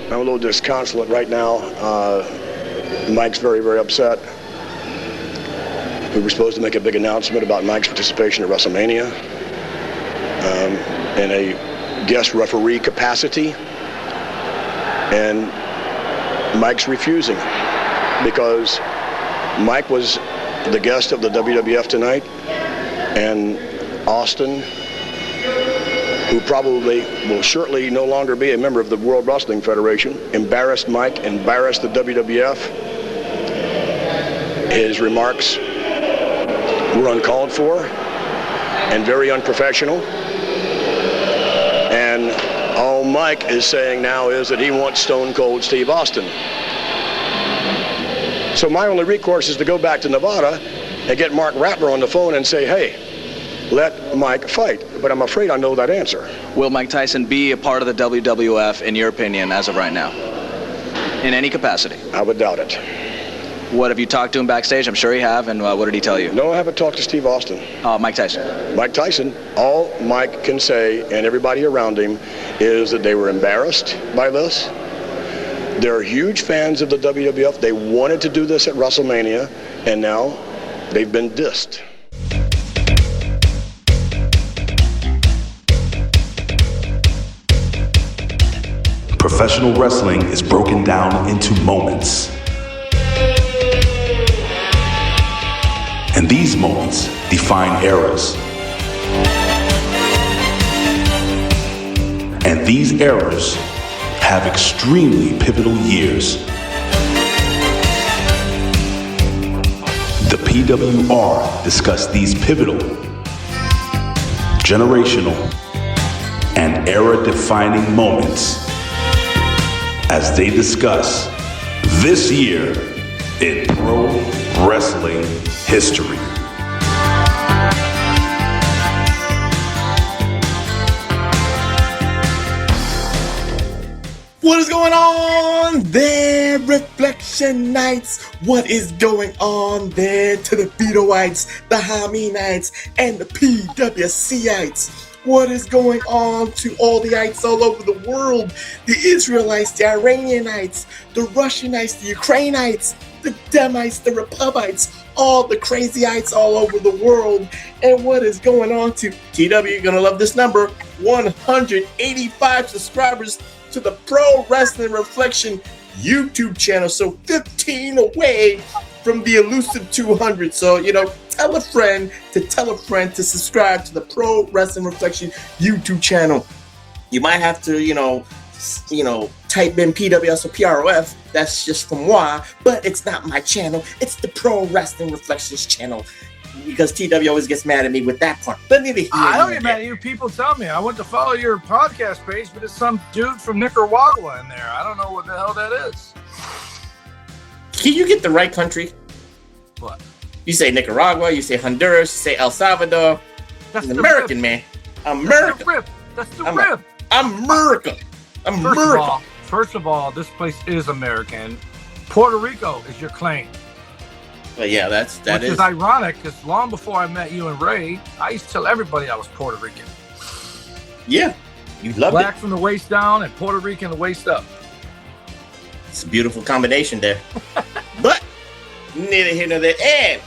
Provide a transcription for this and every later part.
I'm a little disconsolate right now. Mike's very, very upset. We were supposed to make a big announcement about Mike's participation at WrestleMania in a guest referee capacity. And Mike's refusing because Mike was the guest of the WWF tonight, and Austin, who probably will shortly no longer be a member of the World Wrestling Federation, embarrassed Mike, embarrassed the WWF. His remarks were uncalled for and very unprofessional. And all Mike is saying now is that he wants Stone Cold Steve Austin. So my only recourse is to go back to Nevada and get Mark Rattler on the phone and say, hey, let Mike fight. But I'm afraid I know that answer. Will Mike Tyson be a part of the WWF, in your opinion, as of right now? In any capacity? I would doubt it. What, have you talked to him backstage? I'm sure you have, and what did he tell you? No, I haven't talked to Steve Austin. Mike Tyson. Mike Tyson, all Mike can say, and everybody around him, is that they were embarrassed by this. They're huge fans of the WWF. They wanted to do this at WrestleMania, and now they've been dissed. Professional wrestling is broken down into moments. And these moments define eras. And these eras have extremely pivotal years. The PWR discuss these pivotal, generational, and era-defining moments as they discuss this year in pro wrestling history. What is going on there, Reflection Knights? What is going on there to the Vetoites, the HAMINites, and the PWCites? What is going on to all the ites all over the world? The Israelites, the Iranianites, the Russianites, the Ukrainites, the Demites, the Republites, all the crazyites all over the world. And what is going on to TW? You're going to love this number, 185 subscribers to the Pro Wrasslin Reflection YouTube channel. So 15 away from the elusive 200. So, tell a friend to subscribe to the Pro Wrasslin Reflection YouTube channel. You might have to, type in PWS or PROF. That's just from moi, but it's not my channel. It's the Pro Wrasslin Reflections channel. Because TW always gets mad at me with that part. But maybe I don't get mad at you. People tell me I went to follow your podcast page, but it's some dude from Nicaragua in there. I don't know what the hell that is. Can you get the right country? What? You say Nicaragua, you say Honduras, you say El Salvador. That's an American, man. America. That's the rip. America. First of all, this place is American. Puerto Rico is your claim. But yeah, that Which is ironic, because long before I met you and Ray, I used to tell everybody I was Puerto Rican. Yeah, you loved Black it. from the waist down and Puerto Rican the waist up. It's a beautiful combination there. But neither here nor there. And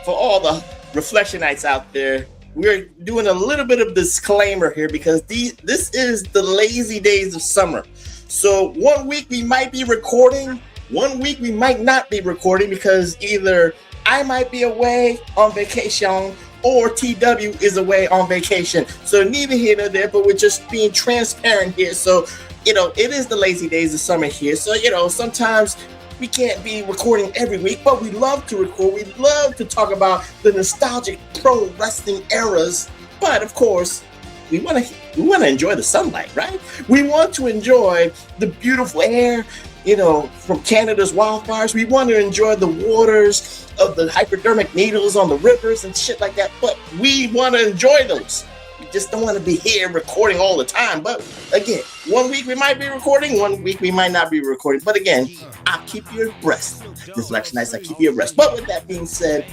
for all the Reflectionites out there, we're doing a little bit of disclaimer here because this is the lazy days of summer. So 1 week we might be recording. 1 week we might not be recording because either I might be away on vacation or TW is away on vacation. So neither here nor there, but we're just being transparent here. So, it is the lazy days of summer here. So, sometimes we can't be recording every week, but we love to record. We love to talk about the nostalgic pro wrestling eras. But of course, we want to enjoy the sunlight, right? We want to enjoy the beautiful air, from Canada's wildfires. We want to enjoy the waters of the hypodermic needles on the rivers and shit like that. But we want to enjoy those. We just don't want to be here recording all the time. But again, 1 week we might be recording, 1 week we might not be recording. But again, I'll keep you abreast. Reflectionites, I'll keep you abreast. But with that being said,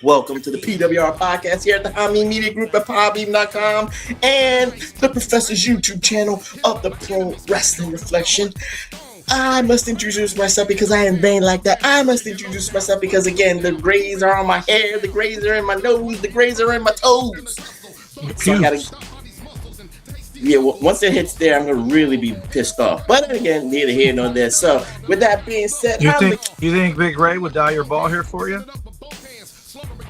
Welcome to the PWR podcast here at the HAMIN Media Group at podbeam.com and the Professor's YouTube channel of the Pro Wrasslin Reflection. I must introduce myself because I am vain like that. I must introduce myself because, again, the grays are on my hair, the grays are in my nose, the grays are in my toes. So I gotta... Yeah, well, once it hits there, I'm going to really be pissed off. But again, neither here nor there. So, with that being said... You think Big Ray would dye your ball hair for you?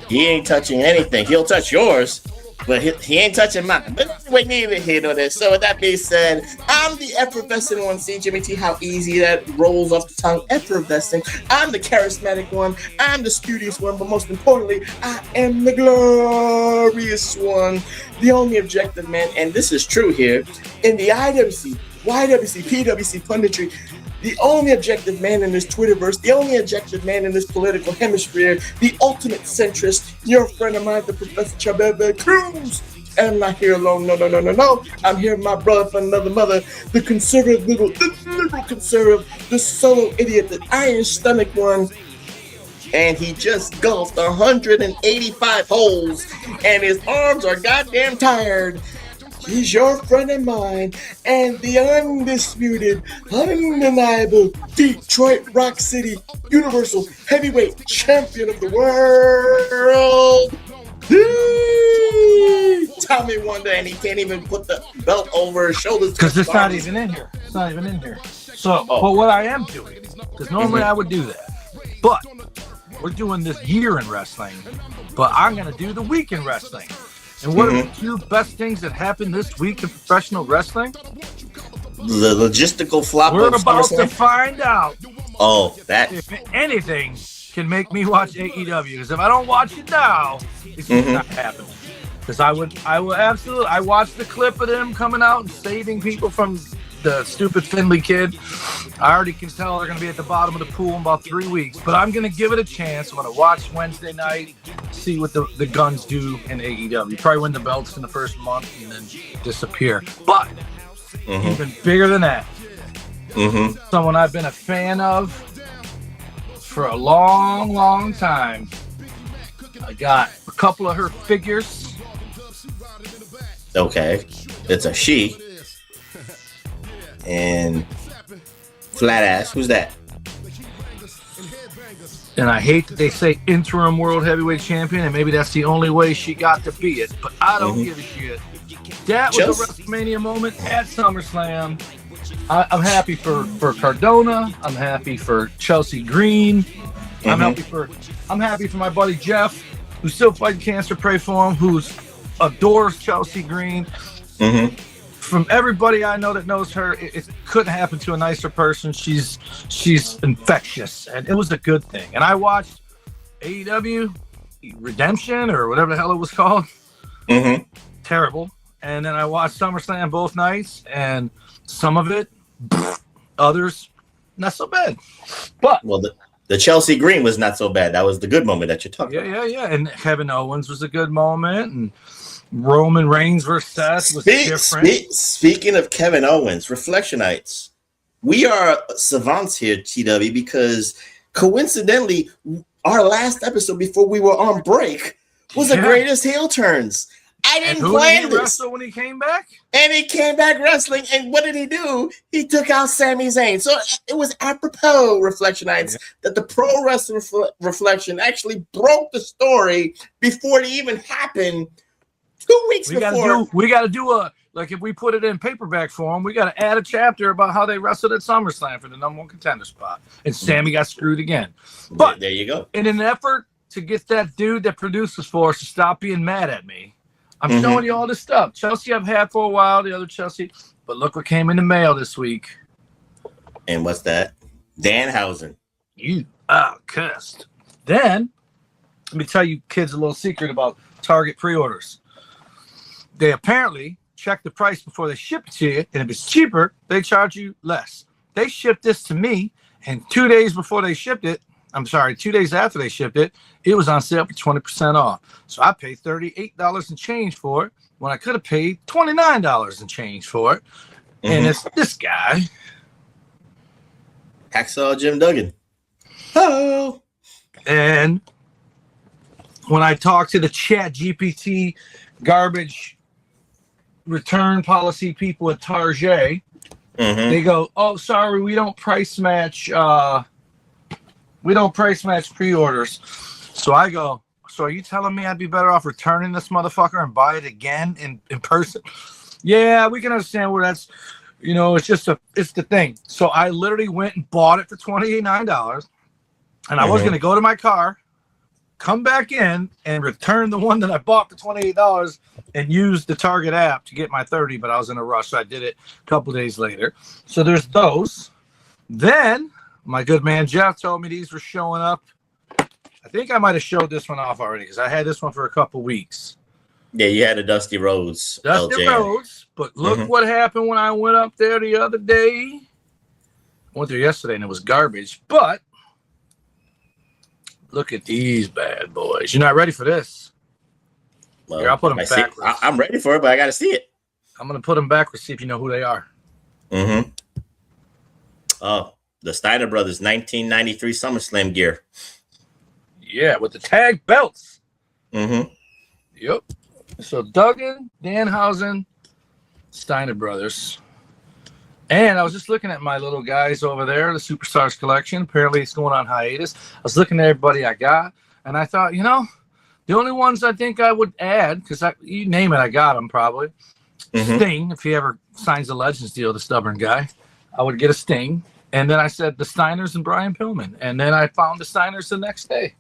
He ain't touching anything. He'll touch yours, but he ain't touching mine. But anyway, neither here nor there. So, with that being said, I'm the effervescent one. See, Jimmy T, how easy that rolls off the tongue. Effervescent. I'm the charismatic one. I'm the studious one. But most importantly, I am the glorious one. The only objective man, and this is true here, in the IWC, YWC, PWC punditry, the only objective man in this Twitterverse, the only objective man in this political hemisphere, the ultimate centrist, your friend of mine, the Professor Chabebe Cruz. And I'm not here alone, no. I'm here with my brother from another mother, the conservative liberal, the liberal conservative, the solo idiot, the iron stomach one. And he just golfed 185 holes, and his arms are goddamn tired. He's your friend of mine, and the undisputed, undeniable Detroit Rock City Universal Heavyweight Champion of the world, Tommy Wonder, and he can't even put the belt over his shoulders. Because it's not even in here. It's not even in here. So, but what I am doing, because normally I would do that, but we're doing this year in wrestling, but I'm going to do the week in wrestling. And what are the two best things that happened this week in professional wrestling? The logistical flop. We're about to find out. Oh, that. If anything can make me watch AEW, because if I don't watch it now, it's not happening. Because I will absolutely. I watched the clip of them coming out and saving people from the stupid Finley kid. I already can tell they're going to be at the bottom of the pool in about 3 weeks, but I'm going to give it a chance. I'm going to watch Wednesday night, see what the guns do in AEW. Probably win the belts in the first month and then disappear. But even bigger than that, someone I've been a fan of for a long, long time. I got a couple of her figures. Okay. It's a she. And flat ass. Who's that? And I hate that they say interim world heavyweight champion, and maybe that's the only way she got to be it. But I don't give a shit. That was a WrestleMania moment at SummerSlam. I'm happy for Cardona. I'm happy for Chelsea Green. I'm happy for my buddy Jeff, who's still fighting cancer. Pray for him. Who adores Chelsea Green. From everybody I know that knows her, it couldn't happen to a nicer person. She's infectious, and it was a good thing. And I watched AEW Redemption or whatever the hell it was called. Terrible. And then I watched SummerSlam both nights, and some of it, others, not so bad. But the Chelsea Green was not so bad. That was the good moment that you're talking about. Yeah. And Kevin Owens was a good moment, and Roman Reigns versus Seth was different. Speaking of Kevin Owens, Reflectionites, we are savants here, TW, because coincidentally, our last episode before we were on break was the greatest heel turns. I didn't plan this. Wrestle when he came back? And he came back wrestling, and what did he do? He took out Sami Zayn. So it was apropos, Reflectionites, that the Pro Wrestling Reflection actually broke the story before it even happened. 2 weeks before. We got to do like if we put it in paperback form, we got to add a chapter about how they wrestled at SummerSlam for the #1 contender spot. And Sammy got screwed again. But there you go. In an effort to get that dude that produces for us to stop being mad at me, I'm showing you all this stuff. Chelsea I've had for a while, the other Chelsea. But look what came in the mail this week. And what's that? Danhausen. You are cussed. Then, let me tell you kids a little secret about Target pre-orders. They apparently check the price before they ship it to you, and if it's cheaper, they charge you less. They shipped this to me, and 2 days before they shipped it, 2 days after they shipped it, it was on sale for 20% off. So I paid $38 and change for it when I could have paid $29 and change for it. And it's this guy. Hacksaw Jim Duggan. Oh. And when I talk to the Chat GPT garbage return policy people at Target, they go, "Oh, sorry, we don't price match. We don't price match pre-orders." So I go, "So are you telling me I'd be better off returning this motherfucker and buy it again in person?" Yeah, we can understand where that's, it's the thing. So I literally went and bought it for $29, and I was going to go to my car, come back in, and return the one that I bought for $28 and use the Target app to get my 30, but I was in a rush, so I did it a couple days later. So there's those. Then my good man Jeff told me these were showing up. I think I might have showed this one off already because I had this one for a couple weeks. Yeah, you had a Dusty Rhodes. But look what happened when I went up there the other day. I went there yesterday and it was garbage. But look at these bad boys. You're not ready for this. Well, here, I'll put them backwards. I'm ready for it, but I got to see it. I'm going to put them backwards, see if you know who they are. Oh, the Steiner Brothers 1993 SummerSlam gear. Yeah, with the tag belts. Yep. So Duggan, Danhausen, Steiner Brothers. And I was just looking at my little guys over there, the Superstars collection. Apparently it's going on hiatus. I was looking at everybody I got, and I thought, the only ones I think I would add, because you name it, I got them probably. Sting, if he ever signs a Legends deal, the stubborn guy, I would get a Sting. And then I said the Steiners and Brian Pillman. And then I found the Steiners the next day.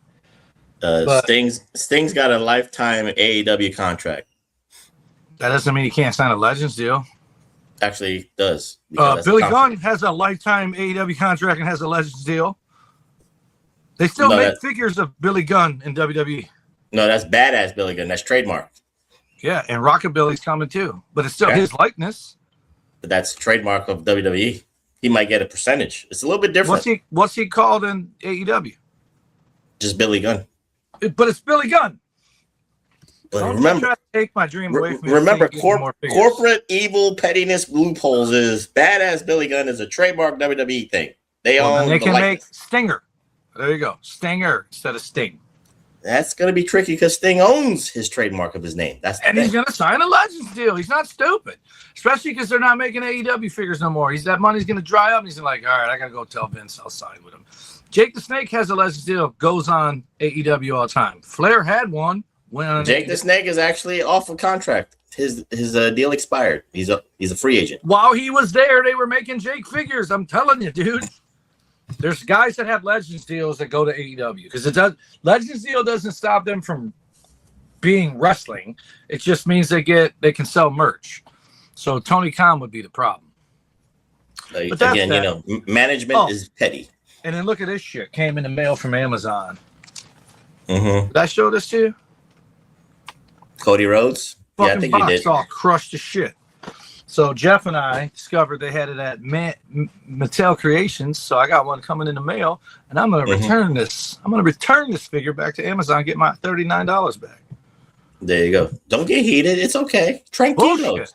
Sting's got a lifetime AEW contract. That doesn't mean he can't sign a Legends deal. Actually, it does. Billy Gunn has a lifetime AEW contract and has a Legends deal. They still make figures of Billy Gunn in WWE. No, that's badass Billy Gunn. That's trademarked. Yeah, and Rockabilly's coming too, but it's still his likeness. But that's trademark of WWE. He might get a percentage. It's a little bit different. What's he called in AEW? Just Billy Gunn. But it's Billy Gunn. But Don't remember, try to take my dream away from me. Remember, corporate evil pettiness loopholes is badass Billy Gunn is a trademark WWE thing. They own. They can make Stinger. There you go, Stinger instead of Sting. That's gonna be tricky because Sting owns his trademark of his name. He's gonna sign a Legends deal. He's not stupid, especially because they're not making AEW figures no more. That money's gonna dry up. And he's like, all right, I gotta go tell Vince I'll sign with him. Jake the Snake has a Legends deal. Goes on AEW all the time. Flair had one. Jake the Snake is actually off of contract. His deal expired. He's a free agent. While he was there, they were making Jake figures. I'm telling you, dude. There's guys that have Legends deals that go to AEW because Legends deal doesn't stop them from being wrestling. It just means they can sell merch. So Tony Khan would be the problem. But again, management is petty. And then look at this shit. Came in the mail from Amazon. Did I show this to you? Cody Rhodes? Fucking I think box you did. all crushed to shit. So Jeff and I discovered they had it at Mattel Creations. So I got one coming in the mail, and I'm going to return this. I'm going to return this figure back to Amazon, get my $39 back. There you go. Don't get heated. It's okay. Tranquilo.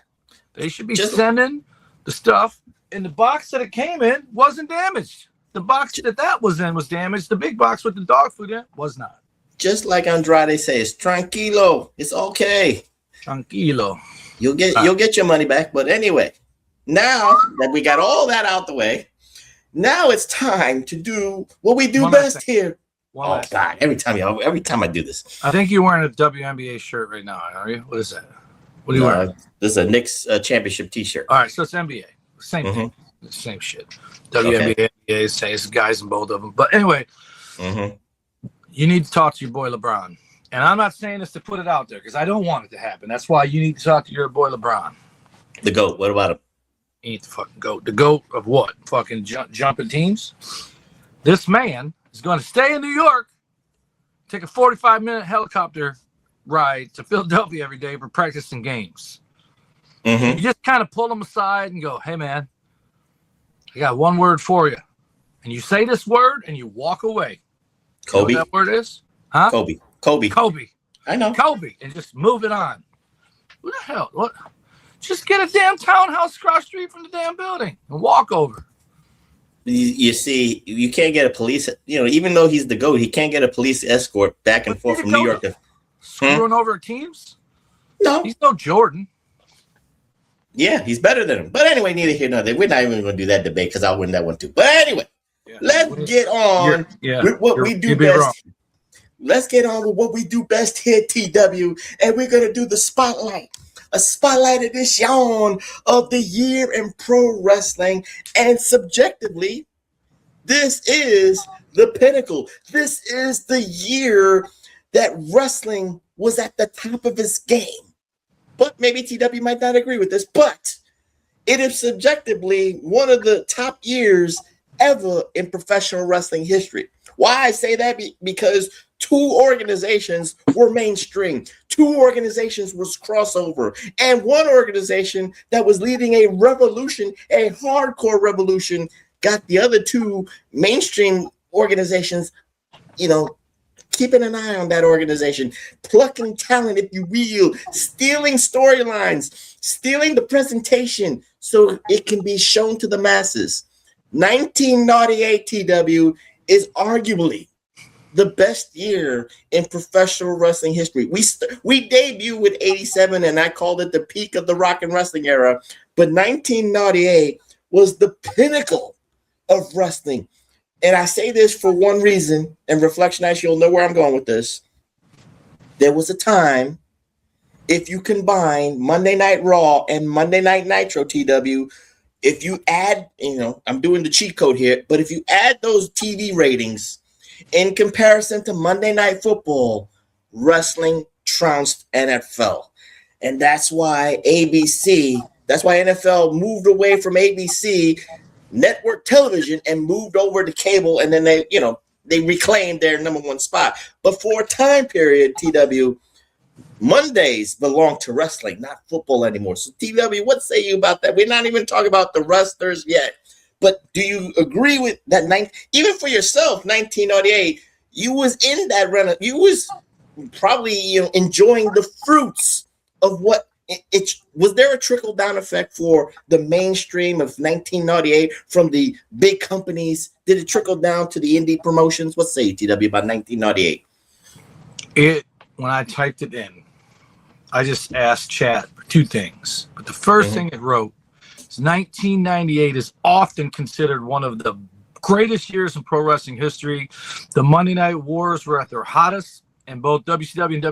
They should be sending the stuff. And the box that it came in wasn't damaged. The box that was in was damaged. The big box with the dog food in was not. Just like Andrade says, tranquilo. It's okay. Tranquilo. You'll get your money back. But anyway, now that we got all that out the way, now it's time to do what we do best here. Oh God! Every time I do this, I think you're wearing a WNBA shirt right now, are you? What is that? What are you wearing? This is a Knicks championship T-shirt. All right, so it's NBA. Same thing. Same shit. WNBA, NBA, same guys in both of them. But anyway, you need to talk to your boy LeBron. And I'm not saying this to put it out there because I don't want it to happen. That's why you need to talk to your boy LeBron. The GOAT. What about him? He ain't the fucking GOAT. The GOAT of what? Fucking jumping teams? This man is going to stay in New York, take a 45-minute helicopter ride to Philadelphia every day for practicing games. You just kind of pull him aside and go, hey, man, I got one word for you. And you say this word and you walk away. Kobe. You know what that word is? Huh? Kobe. I know. Kobe. And just move it on. What the hell? What? Just get a damn townhouse across the street from the damn building and walk over. You see, you can't get a police, even though he's the GOAT, he can't get a police escort back and forth from New York. Screwing over teams? No. He's no Jordan. Yeah, he's better than him. But anyway, neither here nor there. We're not even going to do that debate because I'll win that one too. But anyway, let's get on with what we do best. Let's get on with what we do best here, TW. And we're going to do the spotlight. A spotlight edition of the year in pro wrestling. And subjectively, this is the pinnacle. This is the year that wrestling was at the top of its game. But maybe TW might not agree with this, but it is subjectively one of the top years ever in professional wrestling history. Why I say that? Because two organizations were mainstream. Two organizations was crossover. And one organization that was leading a revolution, a hardcore revolution, got the other two mainstream organizations, keeping an eye on that organization, plucking talent, if you will, stealing storylines, stealing the presentation so it can be shown to the masses. 1998 TW is arguably the best year in professional wrestling history. We debuted with 87, and I called it the peak of the rock and wrestling era. But 1998 was the pinnacle of wrestling. And I say this for one reason, and Reflection Nights, you'll know where I'm going with this. There was a time, if you combine Monday Night Raw and Monday Night Nitro, TW, if you add, I'm doing the cheat code here, but if you add those TV ratings in comparison to Monday Night Football, wrestling trounced NFL. And that's why NFL moved away from ABC network television and moved over to cable, and then they reclaimed their number one spot. But for a time period, TW, Mondays belong to wrestling, not football anymore. So TW, what say you about that? We're not even talking about the wrestlers yet, but do you agree with that? Even for yourself, 1998, you was in that run. You was probably enjoying the fruits of what. Was there a trickle-down effect for the mainstream of 1998 from the big companies? Did it trickle down to the indie promotions? What say you, TW, about 1998? When I typed it in, I just asked chat for two things. But the first thing it wrote is 1998 is often considered one of the greatest years in pro wrestling history. The Monday Night Wars were at their hottest, and both WCW and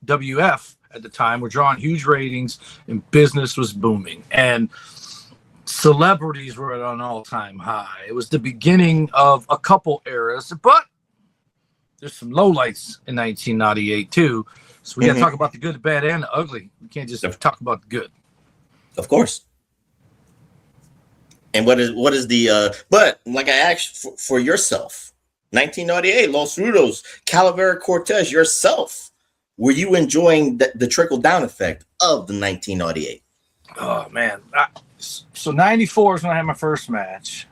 WWF at the time were drawing huge ratings, and business was booming, and celebrities were at an all-time high. It was the beginning of a couple eras, but there's some lowlights in 1998 too. So we got to talk about the good, the bad, and the ugly. We can't just talk about the good. Of course. And what is the but like I asked for yourself, 1998, Los Rudos, Calavera Cortez, yourself. Were you enjoying the trickle-down effect of the 1998? Oh, man. So 94 is when I had my first match.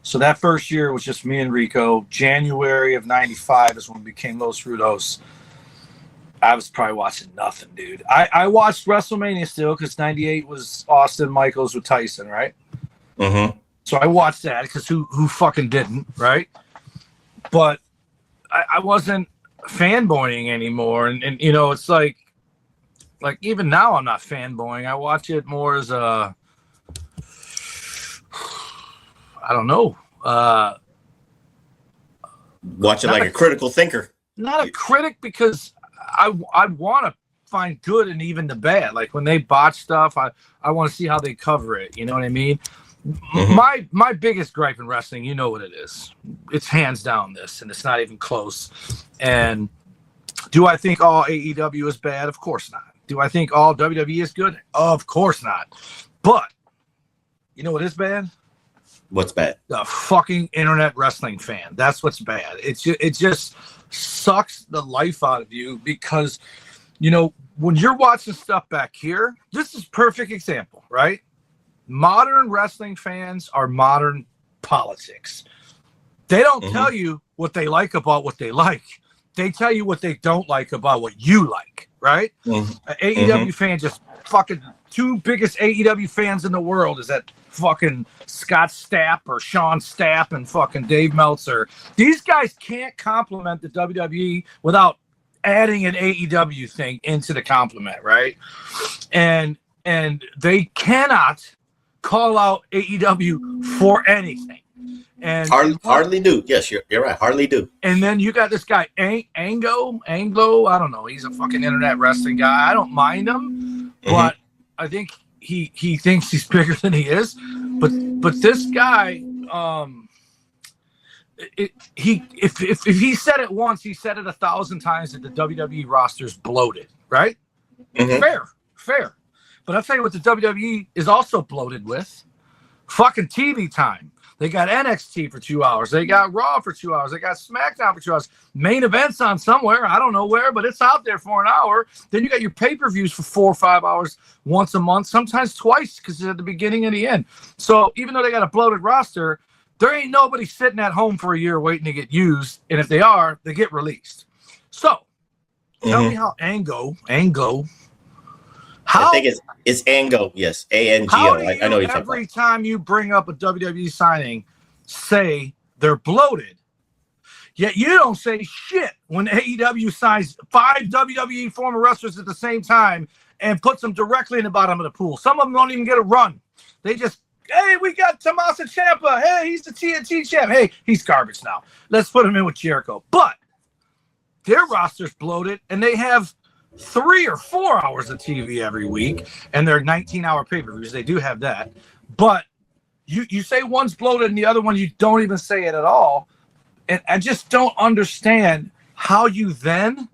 So that first year was just me and Rico. January of 95 is when we became Los Rudos. I was probably watching nothing, dude. I watched WrestleMania still because 98 was Austin Michaels with Tyson, right? So I watched that because who fucking didn't, right? But I wasn't fanboying anymore, and it's like even now I'm not fanboying. I watch it more as a watch it like a critical thinker, not a critic, because I want to find good and even the bad. Like when they botch stuff, I want to see how they cover it, you know what I mean? My biggest gripe in wrestling, you know what it is. It's hands down this, and it's not even close. And do I think all AEW is bad? Of course not. Do I think all WWE is good? Of course not. But you know what is bad? What's bad? The fucking internet wrestling fan. That's what's bad. It just sucks the life out of you, because when you're watching stuff back here, this is perfect example, right? Modern wrestling fans are modern politics. They don't tell you what they like about what they like. They tell you what they don't like about what you like, right? AEW fan just fucking two biggest AEW fans in the world is that fucking Scott Stapp or Sean Stapp and fucking Dave Meltzer. These guys can't compliment the WWE without adding an AEW thing into the compliment, right? And they cannot call out AEW for anything. And hardly do. Yes, you're right. Hardly do. And then you got this guy Anglo. I don't know. He's a fucking internet wrestling guy. I don't mind him, but I think he thinks he's bigger than he is. But this guy, if he said it once, he said it 1,000 times that the WWE roster's bloated, right? Fair. But I'll tell you what the WWE is also bloated with: fucking TV time. They got NXT for 2 hours. They got Raw for 2 hours. They got SmackDown for 2 hours. Main events on somewhere. I don't know where, but it's out there for an hour. Then you got your pay-per-views for 4 or 5 hours once a month, sometimes twice because it's at the beginning and the end. So even though they got a bloated roster, there ain't nobody sitting at home for a year waiting to get used. And if they are, they get released. So tell me how Anglo. I think it's Ango. Yes, Ango. I know you're talking every time you bring up a WWE signing, say they're bloated. Yet you don't say shit when AEW signs 5 WWE former wrestlers at the same time and puts them directly in the bottom of the pool. Some of them don't even get a run. They just, hey, we got Tommaso Ciampa. Hey, he's the TNT champ. Hey, he's garbage now. Let's put him in with Jericho. But their roster's bloated, and they have 3 or 4 hours of TV every week, and they're 19-hour pay-per-views. They do have that. But you say one's bloated and the other one you don't even say it at all. And I just don't understand how you then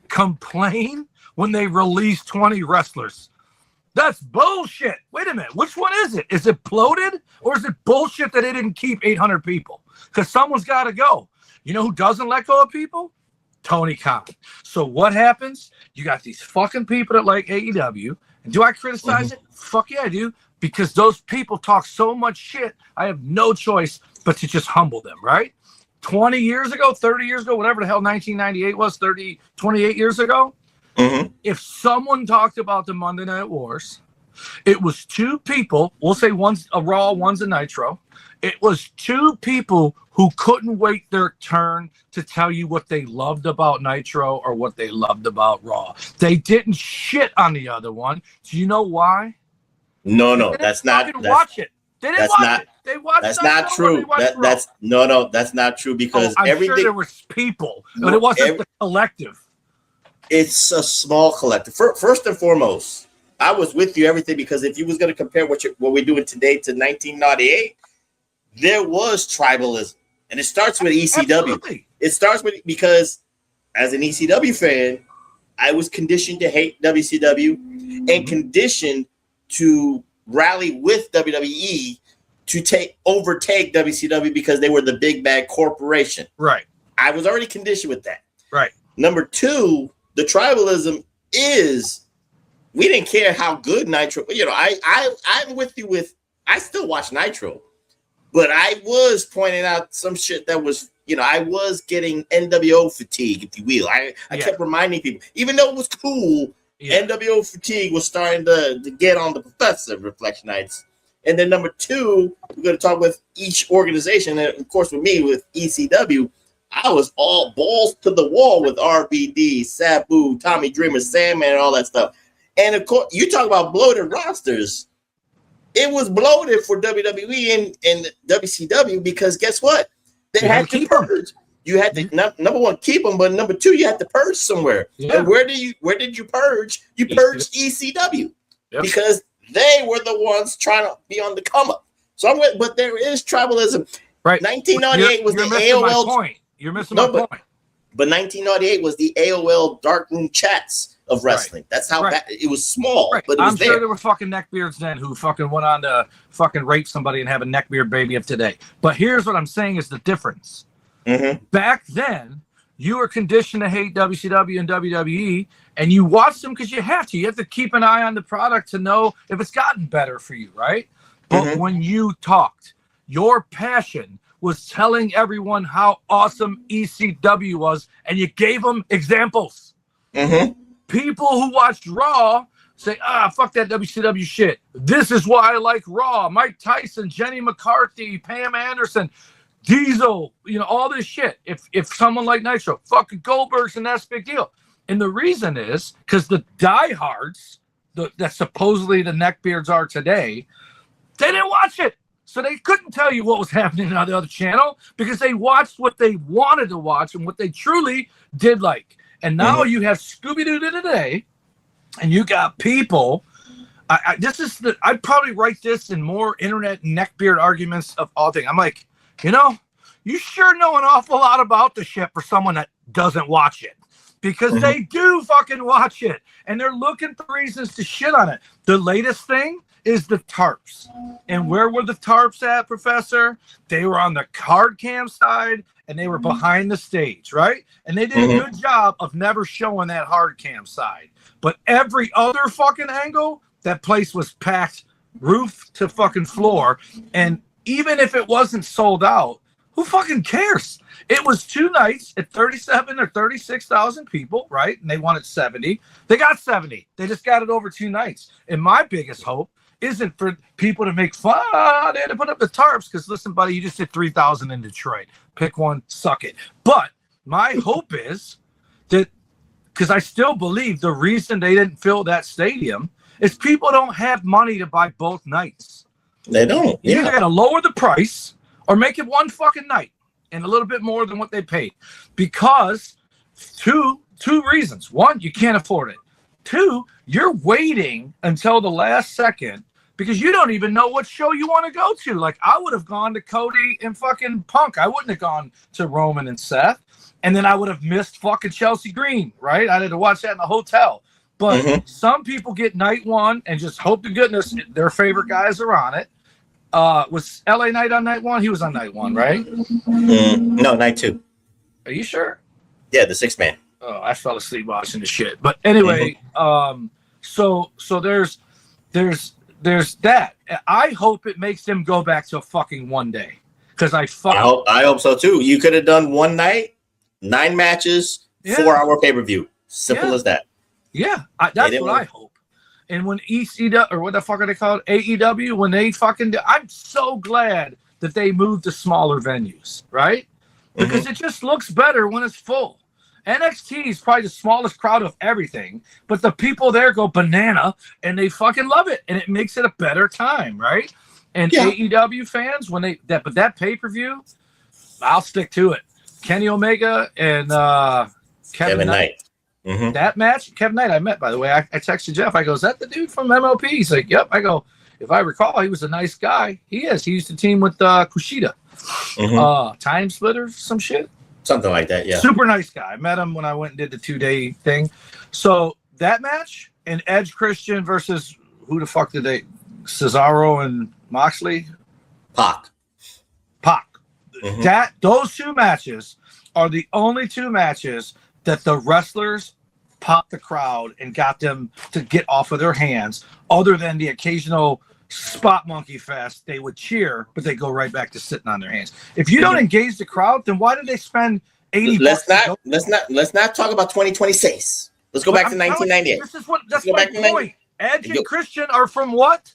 complain when they release 20 wrestlers. That's bullshit. Wait a minute. Which one is it? Is it bloated, or is it bullshit that they didn't keep 800 people? Because someone's got to go. You know who doesn't let go of people? Tony Khan. So what happens? You got these fucking people that like AEW. And do I criticize it? Fuck yeah, I do. Because those people talk so much shit, I have no choice but to just humble them, right? 20 years ago, 30 years ago, whatever the hell 1998 was, 28 years ago, if someone talked about the Monday Night Wars, it was 2 people, we'll say one's a Raw, one's a Nitro. It was 2 people who couldn't wait their turn to tell you what they loved about Nitro or what they loved about Raw. They didn't shit on the other one. Do you know why? No, that's not. Watch it. They didn't watch it. They watched. That's not true. That's not true because everything. Sure there was people, but it wasn't the collective. It's a small collective. First and foremost, I was with you everything because if you was going to compare what we're doing today to 1998, there was tribalism, and it starts with ECW. Absolutely. It starts with because as an ECW fan, I was conditioned to hate WCW and conditioned to rally with WWE to overtake WCW because they were the big bad corporation. Right. I was already conditioned with that. Right. Number 2, the tribalism is we didn't care how good Nitro. You know, I'm with you with. I still watch Nitro, but I was pointing out some shit that was. You know, I was getting NWO fatigue, if you will. I kept reminding people, even though it was cool. Yeah. NWO fatigue was starting to get on the professor Reflection Nights. And then number 2, we're going to talk with each organization. And of course, with me, with ECW, I was all balls to the wall with RVD, Sabu, Tommy Dreamer, Sandman, and all that stuff. And of course, you talk about bloated rosters. It was bloated for WWE and WCW because guess what? They had to purge. You had to number 1 keep them, but number 2 you had to purge somewhere. Yeah. And where did you purge? You purged ECW because they were the ones trying to be on the come up. So I'm with, but there is tribalism. Right. 1998 was the AOL point. You're missing my point. But 1998 was the AOL dark room chats of wrestling. Right. That's how it was small, but it was sure there were fucking neckbeards then who fucking went on to fucking rape somebody and have a neckbeard baby of today. But here's what I'm saying is the difference. Back then, you were conditioned to hate WCW and WWE, and you watched them because you have to. You have to keep an eye on the product to know if it's gotten better for you, right? But when you talked, your passion was telling everyone how awesome ECW was, and you gave them examples. People who watched Raw say, fuck that WCW shit. This is why I like Raw. Mike Tyson, Jenny McCarthy, Pam Anderson, Diesel, all this shit. If someone like Nitro, fucking Goldberg's, and that's a big deal. And the reason is because the diehards that supposedly the neckbeards are today, they didn't watch it. So they couldn't tell you what was happening on the other channel because they watched what they wanted to watch and what they truly did like. And now you have Scooby-Doo today, and you got people. I'd probably write this in more internet neckbeard arguments of all things. I'm like, you sure know an awful lot about the shit for someone that doesn't watch it. Because they do fucking watch it, and they're looking for reasons to shit on it. The latest thing is the tarps. And where were the tarps at, Professor? They were on the card cam side, and they were behind the stage, right? And they did a good job of never showing that hard cam side. But every other fucking angle, that place was packed roof to fucking floor. And even if it wasn't sold out, who fucking cares? It was 2 nights at 37 or 36,000 people, right? And they wanted 70. They got 70. They just got it over 2 nights. And my biggest hope isn't for people to make fun. They had to put up the tarps because, listen, buddy, you just did 3,000 in Detroit. Pick one, suck it. But my hope is that, because I still believe the reason they didn't fill that stadium is people don't have money to buy both nights. They don't. You either got to lower the price or make it one fucking night and a little bit more than what they paid. Because two reasons. One, you can't afford it. 2, you're waiting until the last second because you don't even know what show you want to go to. Like, I would have gone to Cody and fucking Punk. I wouldn't have gone to Roman and Seth. And then I would have missed fucking Chelsea Green, right? I had to watch that in the hotel. But some people get night one and just hope to goodness their favorite guys are on it. Was LA Knight on night 1? He was on night 1, right? No, night 2. Are you sure? Yeah, the 6 man. Oh, I fell asleep watching the shit. But anyway, so there's that. I hope it makes them go back to fucking one day. Because I hope so too. You could have done one night, 9 matches, 4-hour pay-per-view. Simple as that. Yeah, that's what I hope. And when ECW, or what the fuck are they called? AEW, when they fucking I'm so glad that they moved to smaller venues, right? Because it just looks better when it's full. NXT is probably the smallest crowd of everything, but the people there go banana and they fucking love it, and it makes it a better time, right? And AEW fans, when that pay-per-view, I'll stick to it. Kenny Omega and Kevin Knight. That match, Kevin Knight, I met, by the way. I texted Jeff. I go, is that the dude from MLP? He's like, yep. I go, if I recall, he was a nice guy. He is. He used to team with Kushida. Time Splitter, some shit. Something like that, yeah. Super nice guy. I met him when I went and did the 2-day thing. So that match, and Edge Christian versus who the fuck did they? Cesaro and Moxley? Pac. Those 2 matches are the only 2 matches that the wrestlers popped the crowd and got them to get off of their hands, other than the occasional spot monkey fest. They would cheer, but they go right back to sitting on their hands. If you don't engage the crowd, then why did they spend $80? Let's not talk about 2026. Let's go back to 1998. That's my point. Edge and Christian are from what?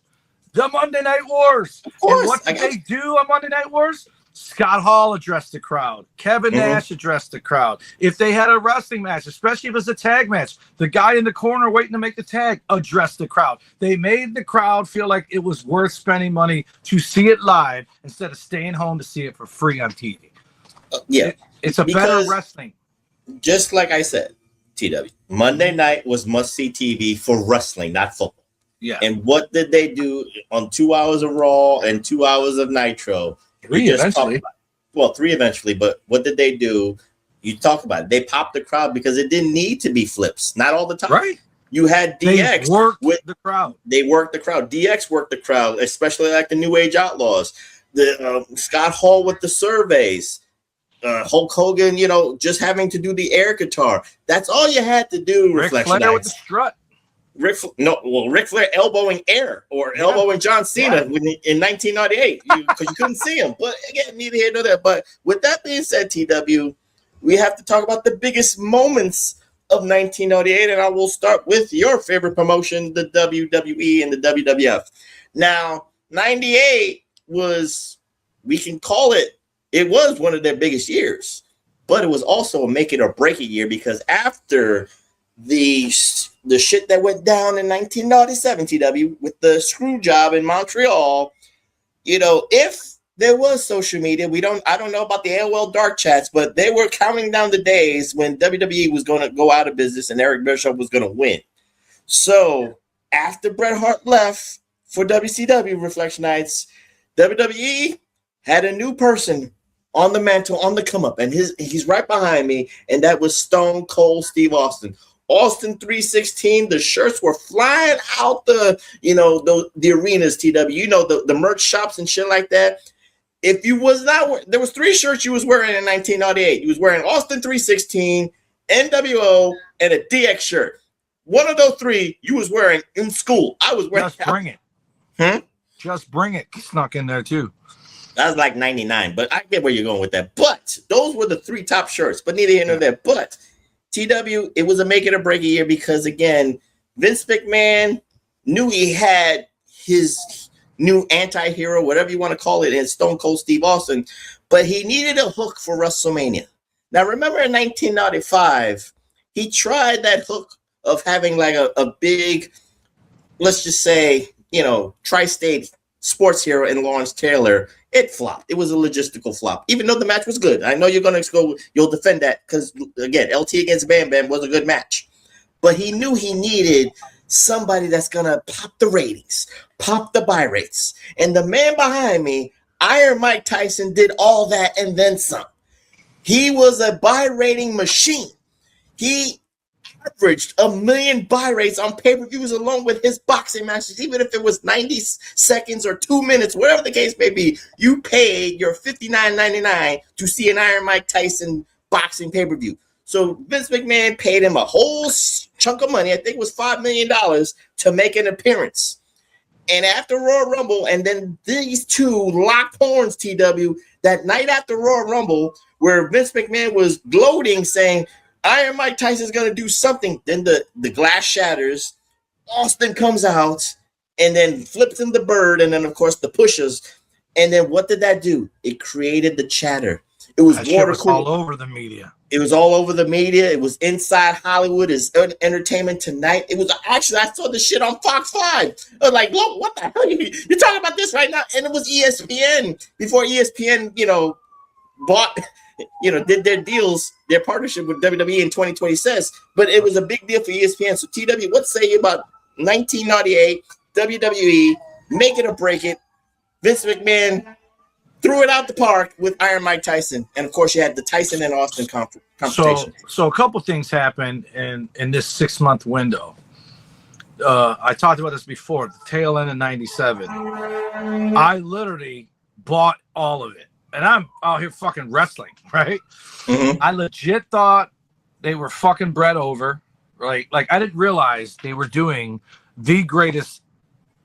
The Monday Night Wars. Of course. And what did they do on Monday Night Wars? Scott Hall addressed the crowd. Kevin Nash addressed the crowd. If they had a wrestling match, especially if it was a tag match, the guy in the corner waiting to make the tag addressed the crowd. They made the crowd feel like it was worth spending money to see it live instead of staying home to see it for free on TV. It's a better wrestling. Just like I said, TW, Monday night was must-see TV for wrestling, not football. Yeah. And what did they do on 2 hours of Raw and 2 hours of Nitro? 3 eventually. 3 eventually, but what did they do? You talk about it. They popped the crowd because it didn't need to be flips. Not all the time. Right. You had DX. They worked the crowd. They worked the crowd. DX worked the crowd, especially like the New Age Outlaws. The Scott Hall with the surveys. Hulk Hogan, just having to do the air guitar. That's all you had to do. Ric Flair with the strut. Ric Flair elbowing air or elbowing John Cena in 1998 because you couldn't see him. But again, neither here nor there. But with that being said, TW, we have to talk about the biggest moments of 1998, and I will start with your favorite promotion, the WWE and the WWF. Now, 98 was, we can call it, it was one of their biggest years, but it was also a make it or break it year, because after the shit that went down in 1997, TW, with the screw job in Montreal, you know, if there was social media, I don't know about the AOL dark chats, but they were counting down the days when WWE was going to go out of business and Eric Bischoff was going to win. So after Bret Hart left for WCW Reflection Nights, WWE had a new person on the mantle, on the come up, and he's right behind me, and that was Stone Cold Steve Austin. Austin 316, the shirts were flying out the arenas, TW, you know, the merch shops and shit like that. If you was not, there was 3 shirts you was wearing in 1998. You was wearing Austin 316, NWO, and a DX shirt. One of those 3 you was wearing in school. I was wearing. Just Bring It. Just Bring It snuck in there too. That was like 99, but I get where you're going with that. But those were the 3 top shirts, but neither here nor there. But TW, it was a make it or break a year, because again, Vince McMahon knew he had his new anti-hero, whatever you want to call it, in Stone Cold Steve Austin, but he needed a hook for WrestleMania. Now, remember in 1995, he tried that hook of having like a big, let's just say, you know, tri-state sports hero in Lawrence Taylor. It flopped. It was a logistical flop, even though the match was good. I know you're going to go, you'll defend that, because again, LT against Bam Bam was a good match, but he knew he needed somebody that's going to pop the ratings, pop the buy rates. And the man behind me, Iron Mike Tyson, did all that and then some. He was a buy rating machine. He averaged 1 million buy rates on pay-per-views along with his boxing matches, even if it was 90 seconds or 2 minutes, whatever the case may be. You paid your $59.99 to see an Iron Mike Tyson boxing pay-per-view. So Vince McMahon paid him a whole chunk of money, I think it was $5 million, to make an appearance. And after Royal Rumble, and then these 2 locked horns, TW, that night after Royal Rumble, where Vince McMahon was gloating, saying, Iron Mike Tyson's going to do something. Then the glass shatters. Austin comes out and then flips him the bird. And then, of course, the pushes. And then what did that do? It created the chatter. It was water cool. All over the media. It was all over the media. It was Inside Hollywood. It's Entertainment Tonight. It was actually, I saw the shit on Fox 5. I was like, look, what the hell? You're talking about this right now? And it was ESPN before ESPN, you know, bought, you know, did their deals, their partnership with WWE in 2020 says. But it was a big deal for ESPN. So TW, what say you about 1998 WWE, make it or break it? Vince McMahon threw it out the park with Iron Mike Tyson. And, of course, you had the Tyson and Austin confrontation. So a couple things happened in this 6-month window. I talked about this before, the tail end of 97. I literally bought all of it. And I'm out here fucking wrestling, right? Mm-hmm. I legit thought they were fucking Bret over, right? Like, I didn't realize they were doing the greatest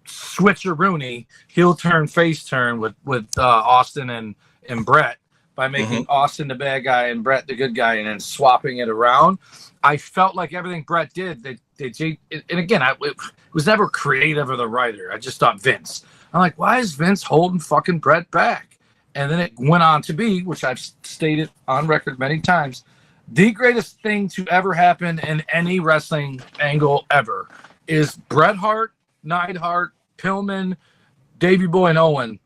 switcheroony, heel turn, face turn with Austin and Bret by making Austin the bad guy and Bret the good guy, and then swapping it around. I felt like everything Bret did, and again, it was never creative or the writer. I just thought Vince. I'm like, why is Vince holding fucking Bret back? And then it went on to be, which I've stated on record many times, the greatest thing to ever happen in any wrestling angle ever is Bret Hart, Neidhart, Pillman, Davey Boy, and Owen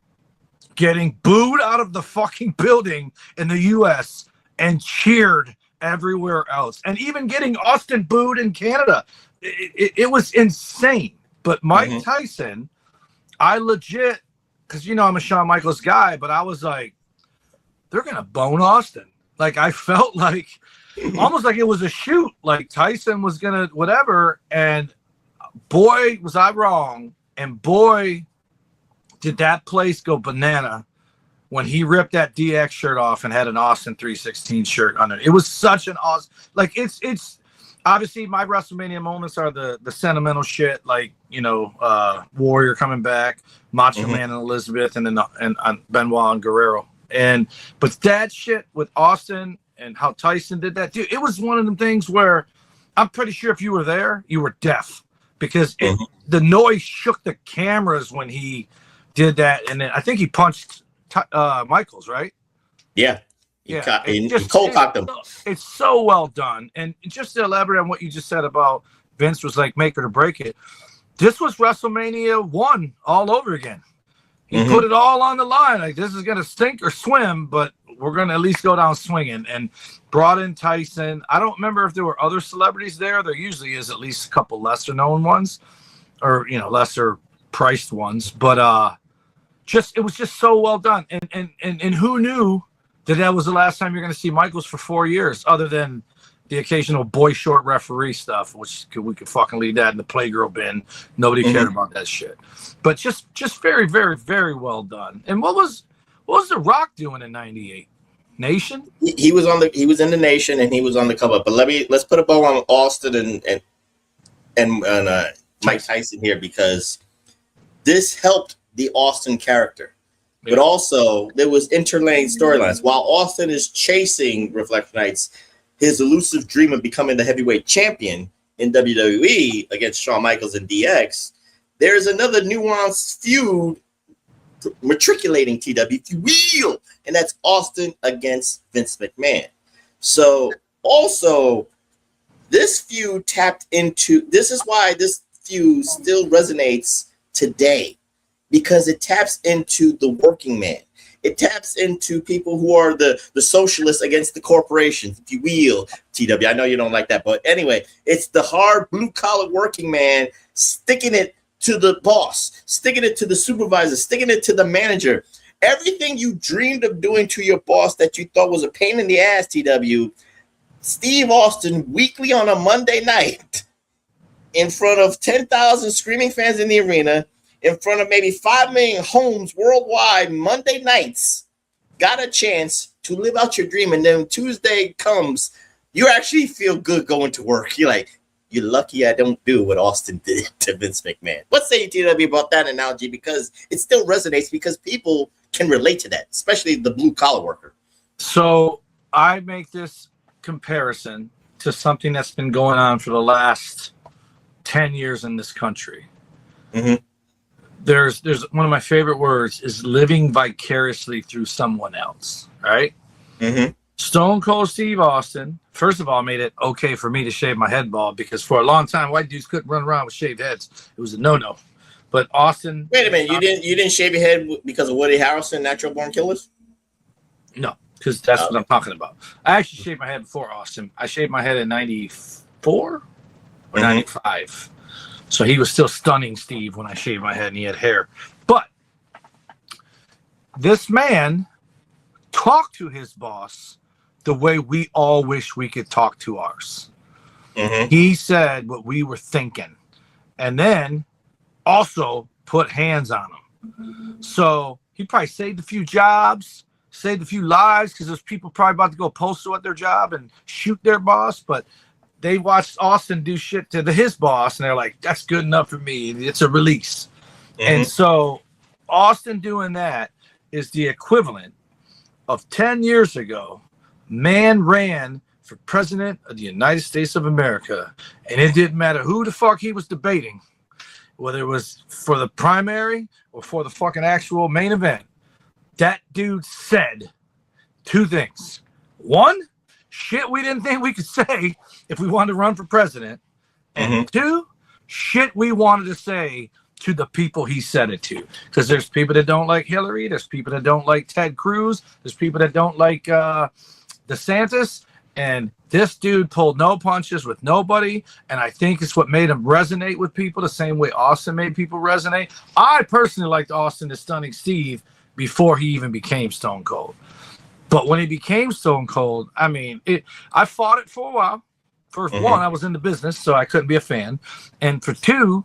getting booed out of the fucking building in the U.S. and cheered everywhere else. And even getting Austin booed in Canada. It was insane. But Mike Tyson, I legit, because, you know, I'm a Shawn Michaels guy, but I was like, they're going to bone Austin. Like, I felt like, almost like it was a shoot. Like, Tyson was going to whatever. And boy, was I wrong. And boy, did that place go banana when he ripped that DX shirt off and had an Austin 316 shirt on it. It was such an awesome, like, it's obviously my WrestleMania moments are the sentimental shit, like, you know, Warrior coming back, Macho Man and Elizabeth, and then and Benoit and Guerrero. But that shit with Austin and how Tyson did that, dude, it was one of them things where I'm pretty sure if you were there, you were deaf because the noise shook the cameras when he did that. And then I think he punched Michaels, right? Yeah. He cold cocked him. It's so well done. And just to elaborate on what you just said about Vince was like make it or break it. This was WrestleMania 1 all over again. He put it all on the line. Like, this is going to sink or swim, but we're going to at least go down swinging. And brought in Tyson. I don't remember if there were other celebrities there. There usually is at least a couple lesser known ones or, lesser priced ones. But it was just so well done. And who knew that was the last time you're going to see Michaels for 4 years, other than the occasional boy short referee stuff, which we could fucking leave that in the Playgirl bin. Nobody cared about that shit. But just very, very, very well done. And what was The Rock doing in '98? Nation? He was in the Nation, and he was on the cover. But let's put a bow on Austin and Mike Tyson here, because this helped the Austin character. But also, there was interlaying storylines. While Austin is chasing Reflectionites, his elusive dream of becoming the heavyweight champion in WWE against Shawn Michaels and DX, there's another nuanced feud matriculating TW, if you will, and that's Austin against Vince McMahon. So, also, this feud tapped into, this is why this feud still resonates today, because it taps into the working man. It taps into people who are the socialists against the corporations, if you will, TW. I know you don't like that, but anyway, it's the hard blue-collar working man sticking it to the boss, sticking it to the supervisor, sticking it to the manager. Everything you dreamed of doing to your boss that you thought was a pain in the ass, TW, Steve Austin, weekly on a Monday night, in front of 10,000 screaming fans in the arena, in front of maybe 5 million homes worldwide, Monday nights, got a chance to live out your dream. And then Tuesday comes, you actually feel good going to work. You're like, you're lucky I don't do what Austin did to Vince McMahon. What say you, TW, about that analogy? Because it still resonates, because people can relate to that, especially the blue-collar worker. So I make this comparison to something that's been going on for the last 10 years in this country. There's one of my favorite words is living vicariously through someone else, right? Stone Cold Steve Austin, first of all, made it okay for me to shave my head bald, because for a long time, white dudes couldn't run around with shaved heads. It was a no-no. But Austin... Wait a minute, you didn't shave your head because of Woody Harrelson, Natural Born Killers? No, because that's what I'm talking about. I actually shaved my head before Austin. I shaved my head in 94 or 95. So he was still stunning Steve when I shaved my head and he had hair. But this man talked to his boss the way we all wish we could talk to ours. He said what we were thinking, and then also put hands on him. So he probably saved a few jobs, saved a few lives, because there's people probably about to go postal at their job and shoot their boss, but they watched Austin do shit to his boss, and they're like, that's good enough for me. It's a release. And so Austin doing that is the equivalent of 10 years ago, man ran for president of the United States of America, and it didn't matter who the fuck he was debating, whether it was for the primary or for the fucking actual main event. That dude said 2 things. One, shit we didn't think we could say if we wanted to run for president. And 2, shit we wanted to say to the people he said it to. Because there's people that don't like Hillary. There's people that don't like Ted Cruz. There's people that don't like DeSantis. And this dude pulled no punches with nobody. And I think it's what made him resonate with people the same way Austin made people resonate. I personally liked Austin as Stunning Steve before he even became Stone Cold. But when he became Stone Cold, I mean, I fought it for a while. For one, I was in the business, so I couldn't be a fan. And for 2,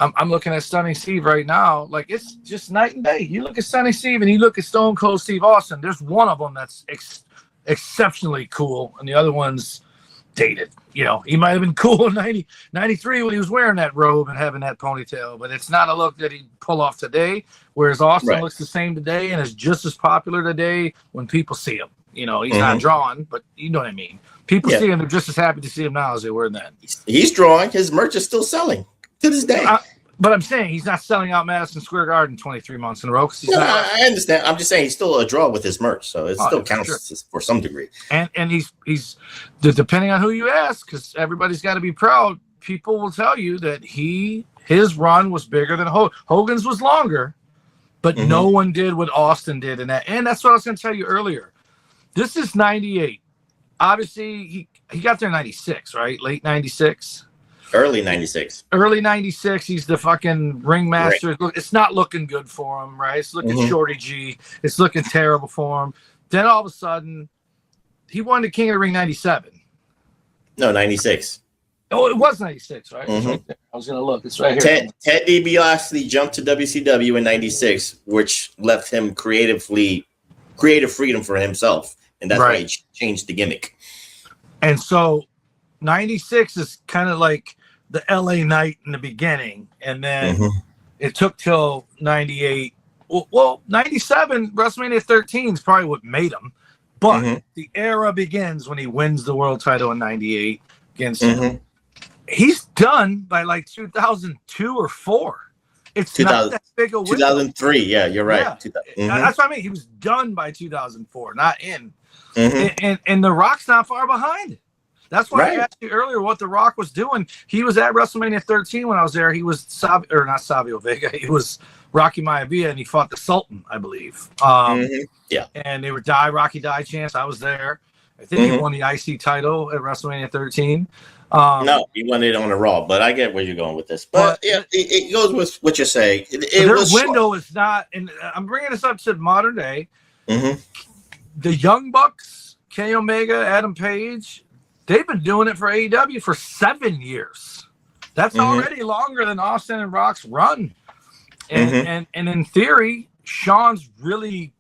I'm looking at Stunning Steve right now. Like, it's just night and day. You look at Stunning Steve and you look at Stone Cold Steve Austin. There's one of them that's exceptionally cool, and the other one's dated. You know, he might have been cool in 93 when he was wearing that robe and having that ponytail, but it's not a look that he'd pull off today, whereas Austin looks the same today and is just as popular today when people see him. You know, he's not drawing, but you know what I mean. People see him, they're just as happy to see him now as they were then. He's drawing. His merch is still selling to this day. But I'm saying he's not selling out Madison Square Garden 23 months in a row. I understand. I'm just saying he's still a draw with his merch, so it still counts for some degree. And he's depending on who you ask, because everybody's got to be proud. People will tell you that his run was bigger than Hogan's was longer, but no one did what Austin did in that. And that's what I was going to tell you earlier. This is 98. Obviously, he got there in 96, right? Late 96. Early 96. Early 96. He's the fucking ringmaster. Right. It's not looking good for him, right? It's looking Shorty G. It's looking terrible for him. Then all of a sudden, he won the King of the Ring 97. No, 96. Oh, it was 96, right? It's right there. I was going to look. It's right here. Ted DiBiase jumped to WCW in 96, which left him creative freedom for himself. And that's why he changed the gimmick. And so 96 is kind of like the LA Knight in the beginning. And then it took till 98. Well, 97, WrestleMania 13 is probably what made him. But the era begins when he wins the world title in 98 against he's done by like 2002 or 4. It's not that big a window. 2003, yeah, you're right. Yeah. That's what I mean. He was done by 2004, not in. And The Rock's not far behind. That's why I asked you earlier what The Rock was doing. He was at WrestleMania 13 when I was there. He was not Savio Vega. He was Rocky Maivia, and he fought the Sultan, I believe. Yeah. And they were Rocky Die chants. I was there. I think he won the IC title at WrestleMania 13. No, he won it on a Raw, but I get where you're going with this. But yeah, it goes with what you're saying. Their window is not, and I'm bringing this up to modern day. The Young Bucks, Kenny Omega, Adam Page, they've been doing it for AEW for 7 years. That's already longer than Austin and Rock's run. And in theory, Sean's really,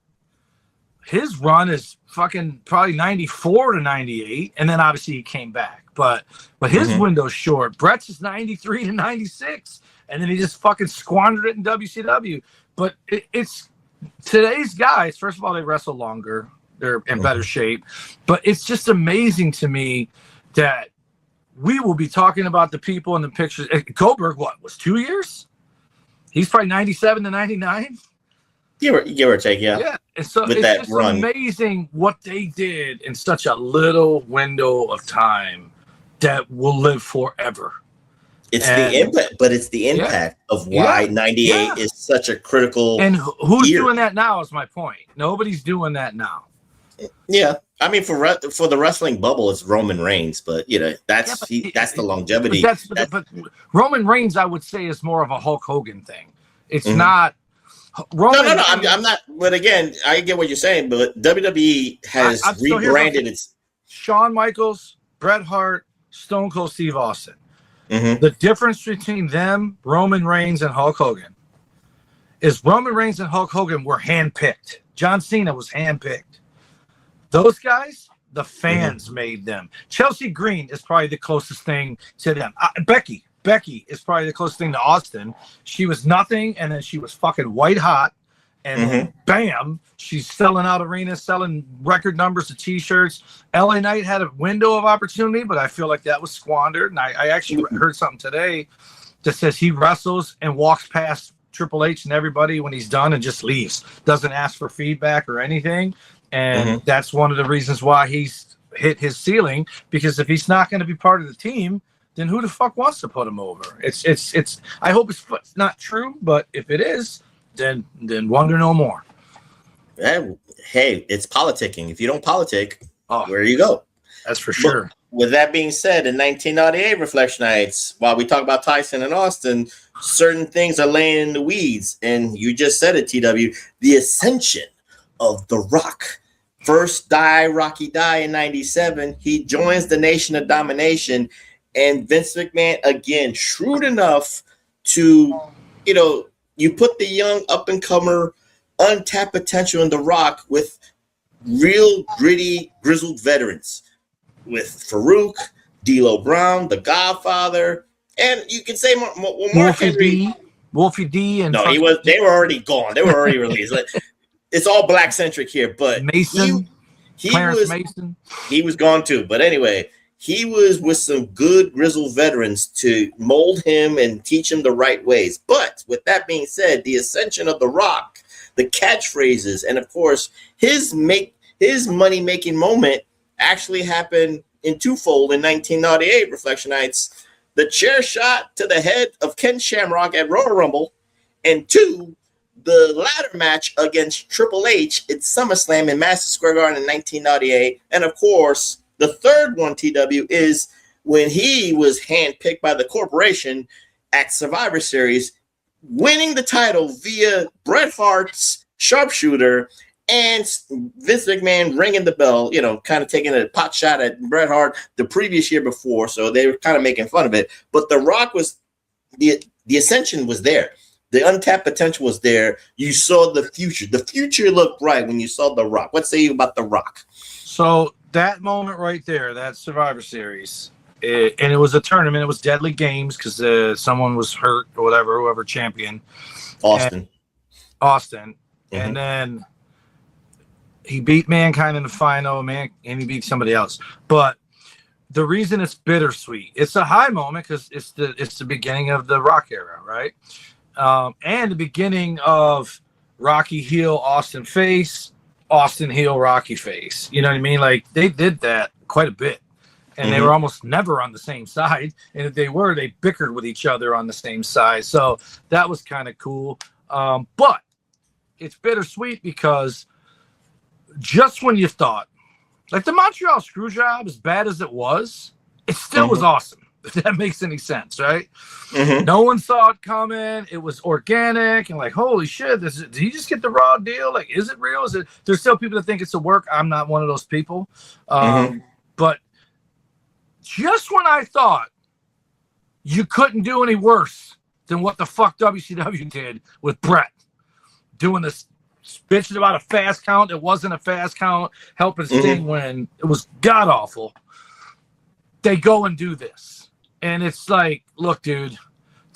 his run is fucking probably 94 to 98, and then obviously he came back. But his window's short. Brett's is 93 to 96, and then he just fucking squandered it in WCW. But it's today's guys. First of all, they wrestle longer. They're in better shape. But it's just amazing to me that we will be talking about the people in the pictures. Goldberg, was 2 years? He's probably 97 to 99. Give or take, yeah. Yeah, and so it's just amazing what they did in such a little window of time that will live forever. It's the impact, but it's the impact of why 98 is such a critical. And who's doing that now is my point. Nobody's doing that now. Yeah, I mean for the wrestling bubble, it's Roman Reigns, but you know that's the longevity. But Roman Reigns, I would say, is more of a Hulk Hogan thing. It's not. Roman no. I'm not. But again, I get what you're saying. But WWE has rebranded its. Shawn Michaels, Bret Hart, Stone Cold Steve Austin. The difference between them, Roman Reigns, and Hulk Hogan is Roman Reigns and Hulk Hogan were handpicked. John Cena was handpicked. Those guys, the fans made them. Chelsea Green is probably the closest thing to them. Becky is probably the closest thing to Austin. She was nothing, and then she was fucking white hot, and bam, she's selling out arenas, selling record numbers of T-shirts. LA Knight had a window of opportunity, but I feel like that was squandered. And I actually heard something today that says he wrestles and walks past Triple H and everybody when he's done and just leaves. Doesn't ask for feedback or anything. And that's one of the reasons why he's hit his ceiling, because if he's not going to be part of the team, then who the fuck wants to put him over? It's I hope it's not true, but if it is, then wonder no more. Hey, it's politicking. If you don't politic, where you go? That's for sure. But with that being said, in 1998 Reflection Nights, while we talk about Tyson and Austin, certain things are laying in the weeds. And you just said it, TW, the ascension of The Rock. First Rocky Die in 97. He joins the Nation of Domination. And Vince McMahon, again, shrewd enough to, you put the young up-and-comer, untapped potential in The Rock with real gritty, grizzled veterans. With Farouk, D'Lo Brown, The Godfather, and you can say Mark Henry. Wolfie D. And no, they were already gone. They were already released. It's all black-centric here, but Mason. Clarence Mason. He was gone too. But anyway, he was with some good grizzled veterans to mold him and teach him the right ways. But with that being said, the ascension of The Rock, the catchphrases, and of course his money-making moment actually happened in twofold in 1998 Reflectionites. The chair shot to the head of Ken Shamrock at Royal Rumble, and 2, the ladder match against Triple H at SummerSlam in Madison Square Garden in 1998. And of course, the third one, TW, is when he was handpicked by the corporation at Survivor Series, winning the title via Bret Hart's sharpshooter and Vince McMahon ringing the bell, kind of taking a pot shot at Bret Hart the previous year before. So they were kind of making fun of it. But The Rock was the ascension was there. The untapped potential was there. You saw the future. The future looked bright when you saw The Rock. What say you about The Rock? So that moment right there, that Survivor Series, and it was a tournament. It was Deadly Games because someone was hurt or whatever, whoever champion. Austin. Mm-hmm. And then he beat Mankind in the final, and he beat somebody else. But the reason it's bittersweet, it's a high moment because it's the beginning of the Rock era, right? And the beginning of Rocky heel, Austin face, Austin heel, Rocky face. You know what I mean? Like, they did that quite a bit. And they were almost never on the same side. And if they were, they bickered with each other on the same side. So that was kind of cool. But it's bittersweet because just when you thought, like the Montreal Screwjob, as bad as it was, it still was awesome. If that makes any sense, right? No one saw it coming. It was organic and like, holy shit, did he just get the raw deal? Like, is it real? There's still people that think it's a work. I'm not one of those people. But just when I thought you couldn't do any worse than what the fuck WCW did with Brett, doing this bitching about a fast count. It wasn't a fast count, helping Sting win. It was god awful. They go and do this. And it's like, look, dude,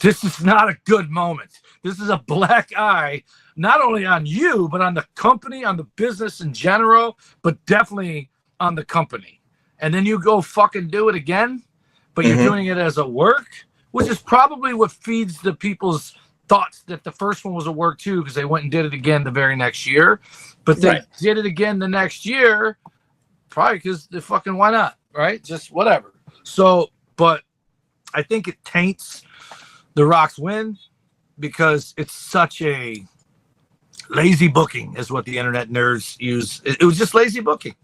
this is not a good moment. This is a black eye, not only on you, but on the company, on the business in general, but definitely on the company. And then you go fucking do it again, but you're doing it as a work, which is probably what feeds the people's thoughts that the first one was a work too, because they went and did it again the very next year. But they did it again the next year, probably because the fucking why not, right? Just whatever. So, but I think it taints The Rock's win because it's such a lazy booking is what the internet nerds use. It was just lazy booking.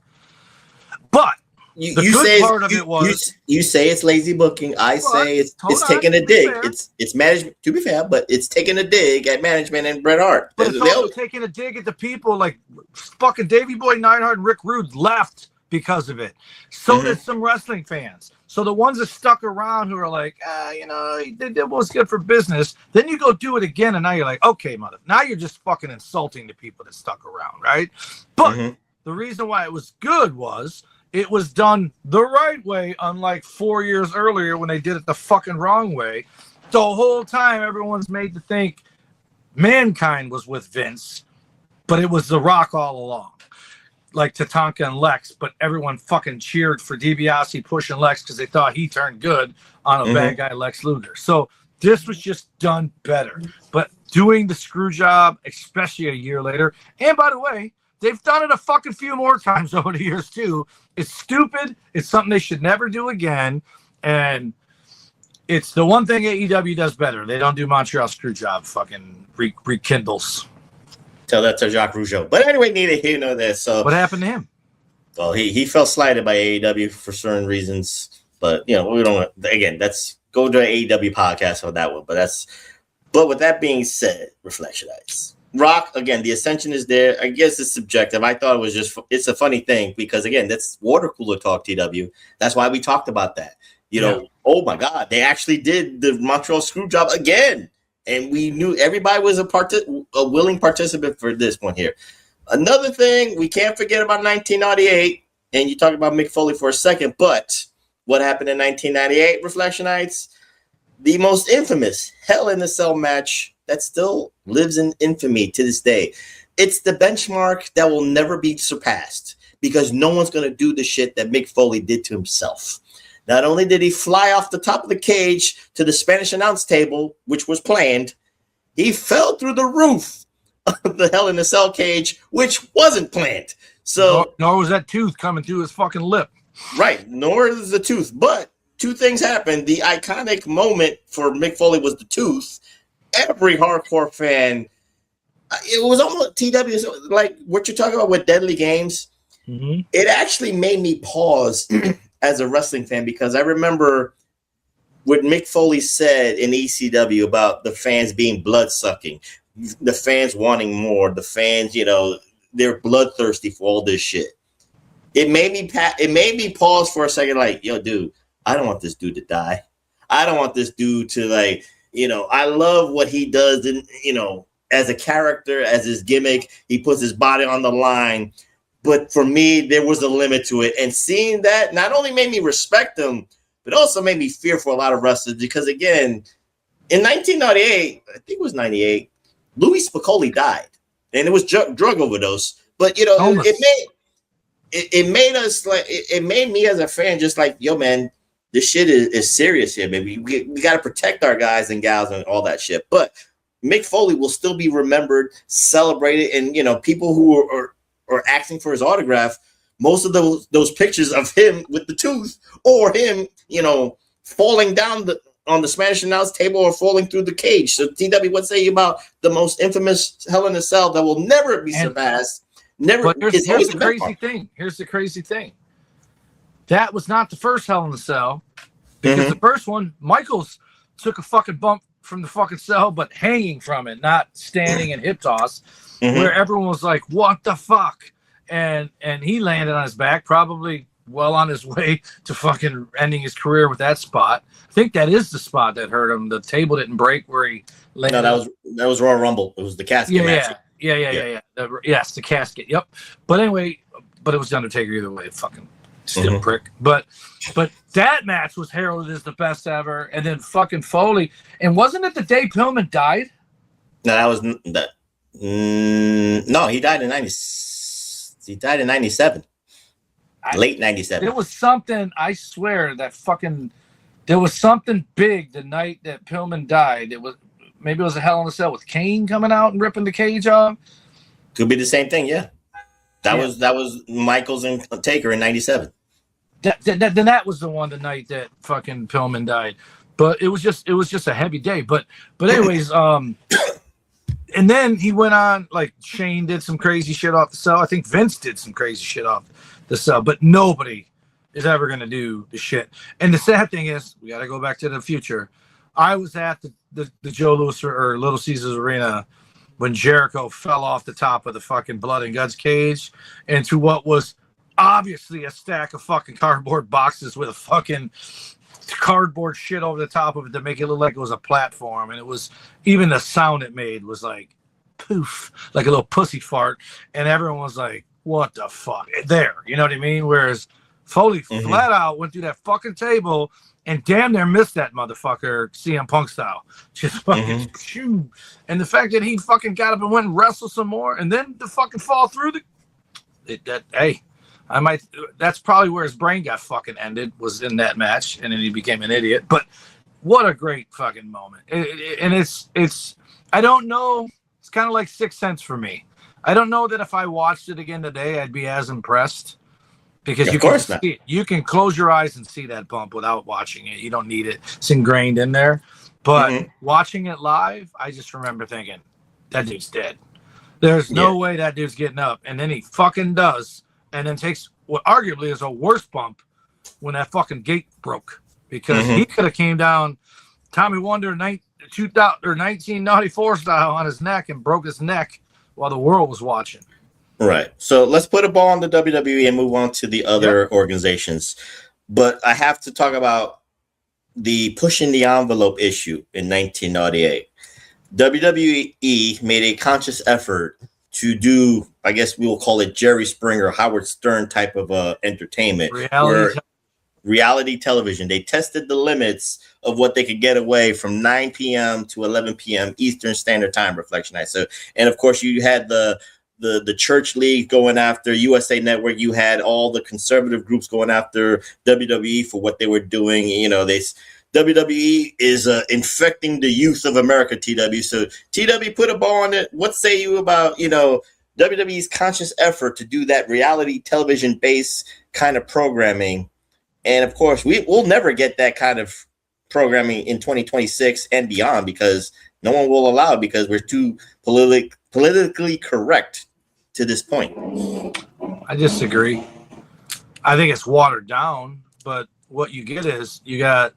But the good say part of it was you say it's lazy booking. I say it's taking a dig. It's management, to be fair, but it's taking a dig at management and Bret Hart. But it's also taking a dig at the people like fucking Davey Boy Neidhart and Rick Rude left because of it. So did some wrestling fans. So the ones that stuck around who are like, it was good for business. Then you go do it again, and now you're like, okay, mother. Now you're just fucking insulting the people that stuck around, right? But the reason why it was good was it was done the right way, unlike 4 years earlier when they did it the fucking wrong way. The whole time, everyone's made to think Mankind was with Vince, but it was The Rock all along. Like Tatanka and Lex, but everyone fucking cheered for DiBiase pushing Lex because they thought he turned good on a bad guy Lex Luger. So this was just done better. But doing the screw job, especially a year later, and by the way, they've done it a fucking few more times over the years too. It's stupid. It's something they should never do again. And it's the one thing AEW does better. They don't do Montreal Screwjob fucking rekindles. Tell that to Jacques Rougeau. But anyway, neither here nor there. So what happened to him? Well, he felt slighted by AEW for certain reasons. But we don't. Again, let's go to an AEW podcast on that one. But with that being said, Reflectionites. Rock, again, the ascension is there. I guess it's subjective. I thought it's a funny thing because, again, that's water cooler talk, TW. That's why we talked about that. Oh, my God, they actually did the Montreal Screwjob again. And we knew everybody was a willing participant for this one here. Another thing, we can't forget about 1998, and you talked about Mick Foley for a second, but what happened in 1998, Reflectionites? The most infamous Hell in a Cell match that still lives in infamy to this day. It's the benchmark that will never be surpassed because no one's going to do the shit that Mick Foley did to himself. Not only did he fly off the top of the cage to the Spanish announce table, which was planned, he fell through the roof of the Hell in a Cell cage, which wasn't planned. So nor was that tooth coming through his fucking lip. Right, nor is the tooth. But two things happened. The iconic moment for Mick Foley was the tooth. Every hardcore fan, it was almost TW, like what you're talking about with Deadly Games. Mm-hmm. It actually made me pause as a wrestling fan, because I remember what Mick Foley said in ECW about the fans being blood-sucking, the fans wanting more, the fans, they're bloodthirsty for all this shit. It made me pause for a second, like, yo, dude, I don't want this dude to die. I don't want this dude to, like, I love what he does, as a character, as his gimmick. He puts his body on the line. But for me, there was a limit to it. And seeing that not only made me respect him, but also made me fear for a lot of wrestlers. Because, again, in 1998, I think it was 98, Louis Spicolli died. And it was drug overdose. But, it made us, like, it made me as a fan just like, yo, man, this shit is serious here, baby. We got to protect our guys and gals and all that shit. But Mick Foley will still be remembered, celebrated, and, people who are asking for his autograph, most of those pictures of him with the tooth, or him, falling down on the Spanish announce table or falling through the cage. So TW, what say you about the most infamous Hell in a Cell that will never be surpassed? Never. But here's the crazy thing. Here's the crazy thing. That was not the first Hell in a Cell, because the first one, Michaels took a fucking bump from the fucking cell, but hanging from it, not standing and hip toss, where everyone was like, what the fuck? And he landed on his back, probably well on his way to fucking ending his career with that spot. I think that is the spot that hurt him. The table didn't break where he landed. No, that was Royal Rumble. It was the casket match. Yeah. Yes, the casket. Yep. But anyway, it was the Undertaker either way. Fucking still prick. But that match was heralded as the best ever. And then fucking Foley. And wasn't it the day Pillman died? No, that was that. No, he died in 90. He died in 97. Late 97. There was something, I swear, there was something big the night that Pillman died. Maybe it was a Hell in a Cell with Kane coming out and ripping the cage off. Could be the same thing, yeah. That was Michaels and Taker in 97. Then that was the one the night that fucking Pillman died. But it was just a heavy day. But anyways, and then he went on, like, Shane did some crazy shit off the cell. I think Vince did some crazy shit off the cell, but nobody is ever going to do the shit. And the sad thing is, we got to go back to the future. I was at the Joe Louis or Little Caesars Arena when Jericho fell off the top of the fucking Blood and Guts cage into what was obviously a stack of fucking cardboard boxes with a fucking cardboard shit over the top of it to make it look like it was a platform. And it was, even the sound it made was like poof, like a little pussy fart. And everyone was like, what the fuck? There, you know what I mean? Whereas Foley flat out went through that fucking table and damn near missed that motherfucker CM Punk style. Just fucking shoo. And the fact that he fucking got up and went and wrestled some more and then to fucking fall through that's probably where his brain got fucking ended, was in that match, and then he became an idiot. But what a great fucking moment. And it's I don't know, it's kind of like Sixth Sense for me. I don't know that if I watched it again today, I'd be as impressed, because you can close your eyes and see that bump without watching it. You don't need it. It's ingrained in there. But watching it live, I just remember thinking, that dude's dead. There's no way that dude's getting up. And then he fucking does. And then takes what arguably is a worse bump when that fucking gate broke, because he could have came down Tommy Wonder 1994 style on his neck and broke his neck while the world was watching. Right. So let's put a ball on the WWE and move on to the other organizations. But I have to talk about the pushing the envelope issue in 1998. WWE made a conscious effort to do, I guess we will call it Jerry Springer, Howard Stern type of entertainment. Reality television. They tested the limits of what they could get away from 9 p.m. to 11 p.m. Eastern Standard Time, Reflection Night. So, and of course, you had the the church league going after USA Network. You had all the conservative groups going after WWE for what they were doing. You know, WWE is infecting the youth of America, TW. So TW, put a ball on it. What say you about, you know, WWE's conscious effort to do that reality television based kind of programming? And of course, we'll never get that kind of programming in 2026 and beyond, because no one will allow it, because we're too politically correct to this point. I disagree. I think it's watered down, but what you get is you got,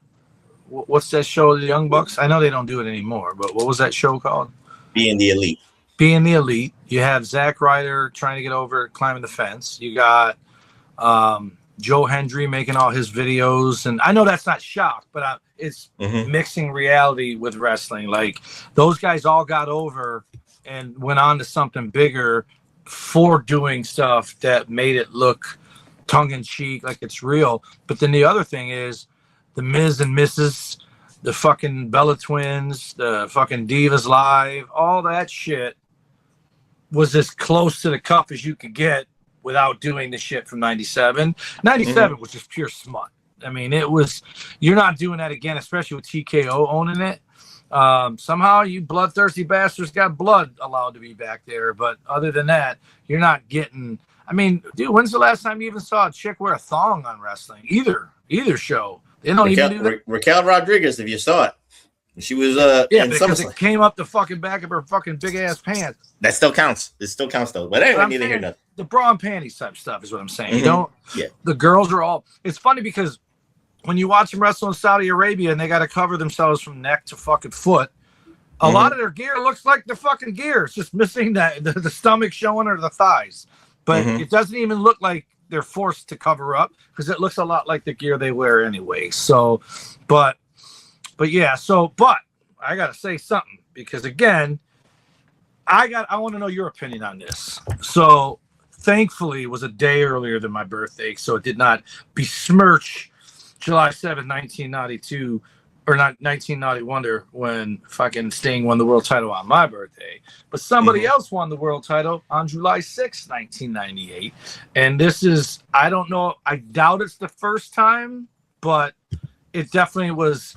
what's that show, the Young Bucks? I know they don't do it anymore, but what was that show called? Being the Elite. Being the Elite. You have Zack Ryder trying to get over climbing the fence. You got Joe Hendry making all his videos, and I know that's not shock, but it's mixing reality with wrestling. Like, those guys all got over and went on to something bigger for doing stuff that made it look tongue-in-cheek, like it's real. But then the other thing is the Miz and Mrs., the fucking Bella Twins, the fucking Divas Live, all that shit was as close to the cuff as you could get without doing the shit from 97. 97 was just pure smut. I mean, it was, you're not doing that again, especially with TKO owning it. Somehow you bloodthirsty bastards got blood allowed to be back there. But other than that, you're not getting, I mean, dude, when's the last time you even saw a chick wear a thong on wrestling? Either show. They don't even do that. Raquel Rodriguez, if you saw it. She was yeah, because it came up the fucking back of her fucking big ass pants. That still counts. It still counts though. But anyway, neither here nor there. The bra and panties type stuff is what I'm saying. You don't. Yeah. The girls are all. It's funny because when you watch them wrestle in Saudi Arabia and they got to cover themselves from neck to fucking foot, a lot of their gear looks like the fucking gear. It's just missing the stomach showing or the thighs, but it doesn't even look like they're forced to cover up, because it looks a lot like the gear they wear anyway. So, but yeah. So, but I gotta say something, because again, I want to know your opinion on this. So, thankfully, it was a day earlier than my birthday, so it did not besmirch July 7th, 1992, or not 1991, when fucking Sting won the world title on my birthday. But somebody else won the world title on July 6th, 1998. And this is, I don't know, I doubt it's the first time, but it definitely was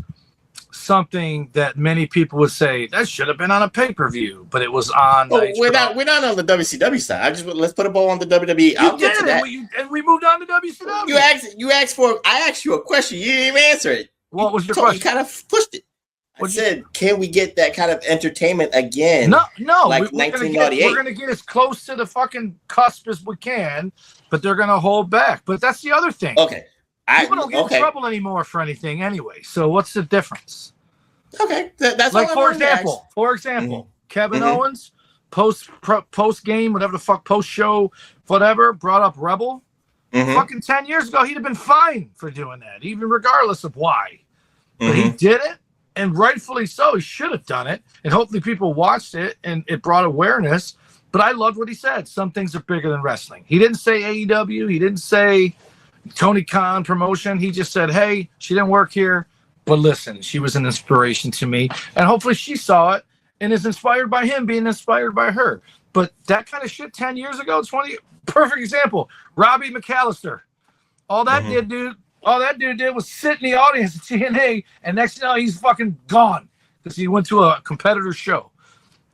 something that many people would say that should have been on a pay-per-view, but it was on. Oh, we're not on the WCW side. Let's put a ball on the WWE. I'll get to that. And we moved on to WCW. You asked for. I asked you a question. You didn't even answer it. What was your question? You kind of pushed it. I said, can we get that kind of entertainment again? No. Like 1998. We're gonna get as close to the fucking cusp as we can, but they're gonna hold back. But that's the other thing. Okay. People don't get in trouble anymore for anything anyway. So what's the difference? Okay, that's like for example, Kevin Owens post game, whatever the fuck, post show, whatever, brought up Rebel. Fucking 10 years ago, he'd have been fine for doing that, even regardless of why. But he did it, and rightfully so. He should have done it, and hopefully people watched it and it brought awareness. But I loved what he said. Some things are bigger than wrestling. He didn't say AEW. He didn't say Tony Khan promotion. He just said, hey, she didn't work here, but listen, she was an inspiration to me. And hopefully she saw it and is inspired by him being inspired by her. But that kind of shit 10 years ago, 20, perfect example. Robbie McAllister. All that dude did was sit in the audience at TNA, and next thing you know, he's fucking gone because he went to a competitor's show.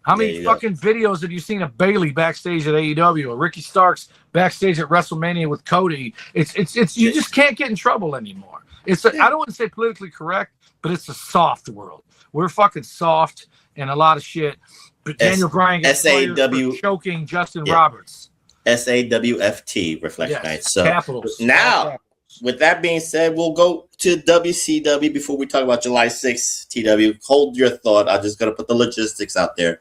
How many fucking videos have you seen of Bailey backstage at AEW or Ricky Starks backstage at WrestleMania with Cody? It's you just can't get in trouble anymore. I don't want to say politically correct, but it's a soft world. We're fucking soft and a lot of shit. But Daniel Bryan gets fired for choking Justin Roberts. SAWFT Reflection Night. So Capitals. Now, with that being said, we'll go to WCW before we talk about July 6th, TW. Hold your thought. I'm just going to put the logistics out there.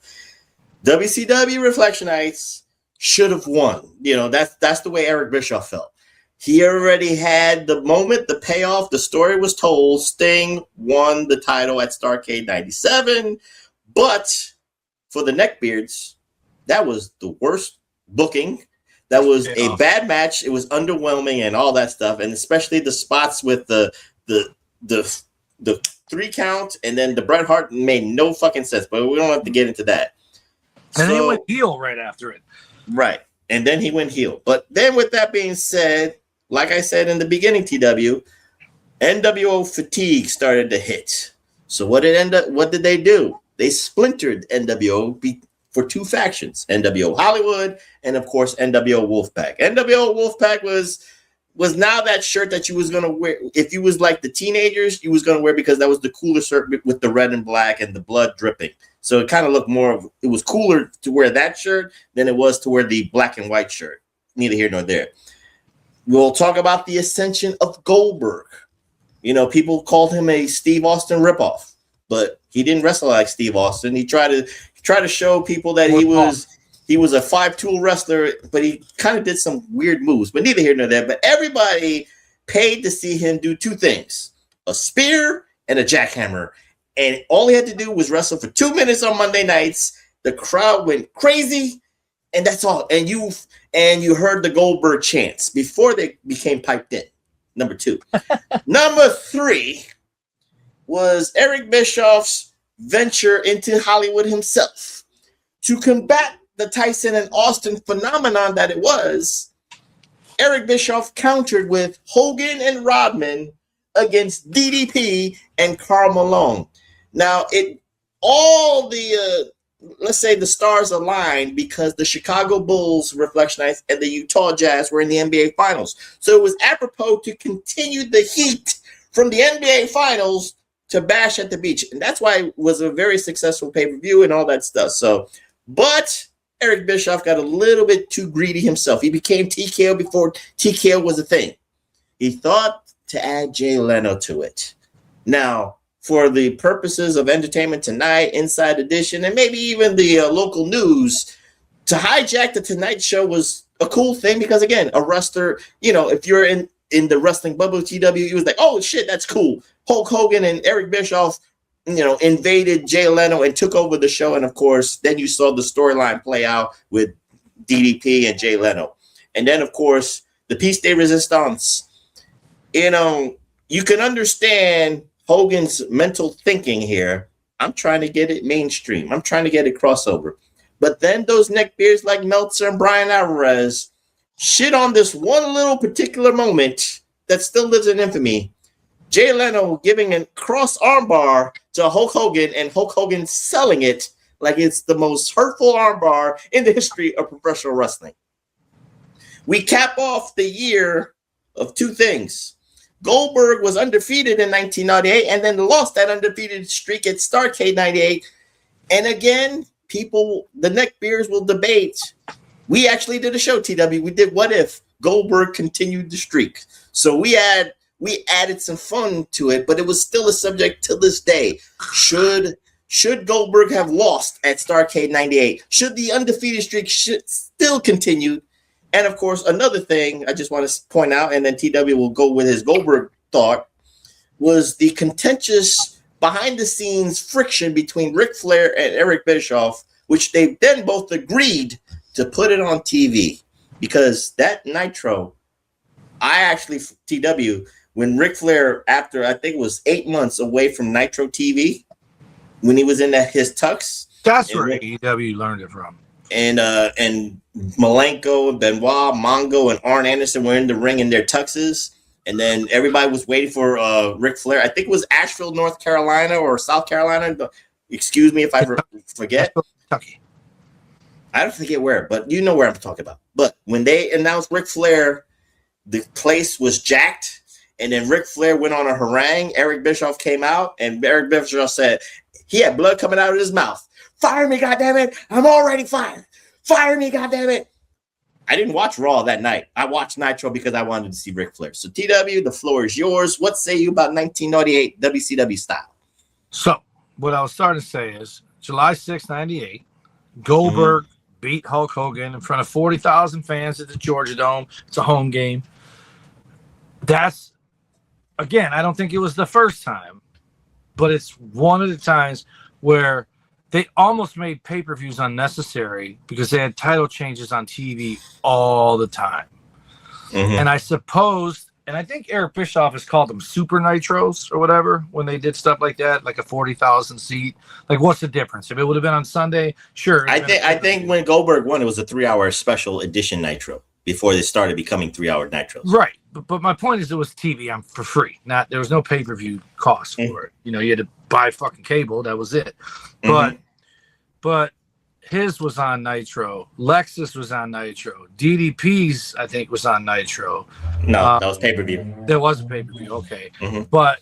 WCW Reflection Nights should have won. You know, that's the way Eric Bischoff felt. He already had the moment, the payoff, the story was told. Sting won the title at Starrcade 97. But for the neckbeards, that was the worst booking. That was a bad match. It was underwhelming and all that stuff. And especially the spots with the 3 count and then the Bret Hart made no fucking sense. But we don't have to get into that. And then he went heel right after it. Right. And then he went heel. But then with that being said, like I said in the beginning, TW, NWO fatigue started to hit. So what did they do? They splintered NWO for two factions, NWO Hollywood and of course NWO Wolfpack. NWO Wolfpack was now that shirt that you was going to wear. If you was like the teenagers, you was going to wear because that was the cooler shirt with the red and black and the blood dripping. So it kind of looked it was cooler to wear that shirt than it was to wear the black and white shirt. Neither here nor there. We'll talk about the ascension of Goldberg. You know, people called him a Steve Austin ripoff, but he didn't wrestle like Steve Austin. He tried to show people that he was a 5-tool wrestler, but he kind of did some weird moves. But neither here nor there. But everybody paid to see him do two things: a spear and a jackhammer. And all he had to do was wrestle for 2 minutes on Monday nights. The crowd went crazy, and that's all. And you heard the Goldberg chants before they became piped in. Number 2. Number 3 was Eric Bischoff's venture into Hollywood himself. To combat the Tyson and Austin phenomenon that it was, Eric Bischoff countered with Hogan and Rodman against DDP and Karl Malone. Now, let's say the stars aligned because the Chicago Bulls, Reflection Nights, and the Utah Jazz were in the NBA Finals. So it was apropos to continue the heat from the NBA Finals to Bash at the Beach. And that's why it was a very successful pay-per-view and all that stuff. But Eric Bischoff got a little bit too greedy himself. He became TKO before TKO was a thing. He thought to add Jay Leno to it. Now, for the purposes of Entertainment Tonight, Inside Edition, and maybe even the local news, to hijack the Tonight Show was a cool thing because, again, a wrestler, if you're in the wrestling bubble, TW, it was like, oh, shit, that's cool. Hulk Hogan and Eric Bischoff, invaded Jay Leno and took over the show. And, of course, then you saw the storyline play out with DDP and Jay Leno. And then, of course, the Piece de Resistance. You can understand Hogan's mental thinking here. I'm trying to get it mainstream. I'm trying to get it crossover. But then those neckbeards like Meltzer and Brian Alvarez shit on this one little particular moment that still lives in infamy. Jay Leno giving a cross armbar to Hulk Hogan and Hulk Hogan selling it like it's the most hurtful armbar in the history of professional wrestling. We cap off the year of two things. Goldberg was undefeated in 1998 and then lost that undefeated streak at Starrcade 98. And again, the neckbeards will debate. We actually did a show, TW. We did What If Goldberg continued the streak. So we added some fun to it, but it was still a subject to this day. Should Goldberg have lost at Starrcade 98? Should the undefeated streak still continue? And, of course, another thing I just want to point out, and then TW will go with his Goldberg thought, was the contentious behind-the-scenes friction between Ric Flair and Eric Bischoff, which they then both agreed to put it on TV. Because that Nitro, TW, when Ric Flair, after I think it was 8 months away from Nitro TV, when he was in his tux. That's where AEW learned it from. And Malenko, Benoit, Mongo, and Arn Anderson were in the ring in their tuxes. And then everybody was waiting for Ric Flair. I think it was Asheville, North Carolina or South Carolina. Excuse me if I forget. Kentucky. I don't forget where, but you know where I'm talking about. But when they announced Ric Flair, the place was jacked. And then Ric Flair went on a harangue. Eric Bischoff came out, and Eric Bischoff said he had blood coming out of his mouth. Fire me, goddammit. I'm already fired. Fire me, goddammit. I didn't watch Raw that night. I watched Nitro because I wanted to see Ric Flair. So, TW, the floor is yours. What say you about 1998 WCW style? So, what I was starting to say is July 6, 98, Goldberg beat Hulk Hogan in front of 40,000 fans at the Georgia Dome. It's a home game. That's, again, I don't think it was the first time, but it's one of the times where they almost made pay-per-views unnecessary because they had title changes on TV all the time. And I suppose and I think Eric Bischoff has called them super nitros or whatever when they did stuff like that, like a 40,000 seat. Like, what's the difference? If it would have been on Sunday, sure. I think when Goldberg won, it was a 3-hour special edition Nitro before they started becoming 3-hour Nitros. Right, but my point is, it was TV on for free. There was no pay-per-view cost for it. You had to buy fucking cable. That was it. But his was on Nitro. Lexus was on Nitro. DDP's, I think, was on Nitro. No, that was pay-per-view. There was a pay-per-view, okay. But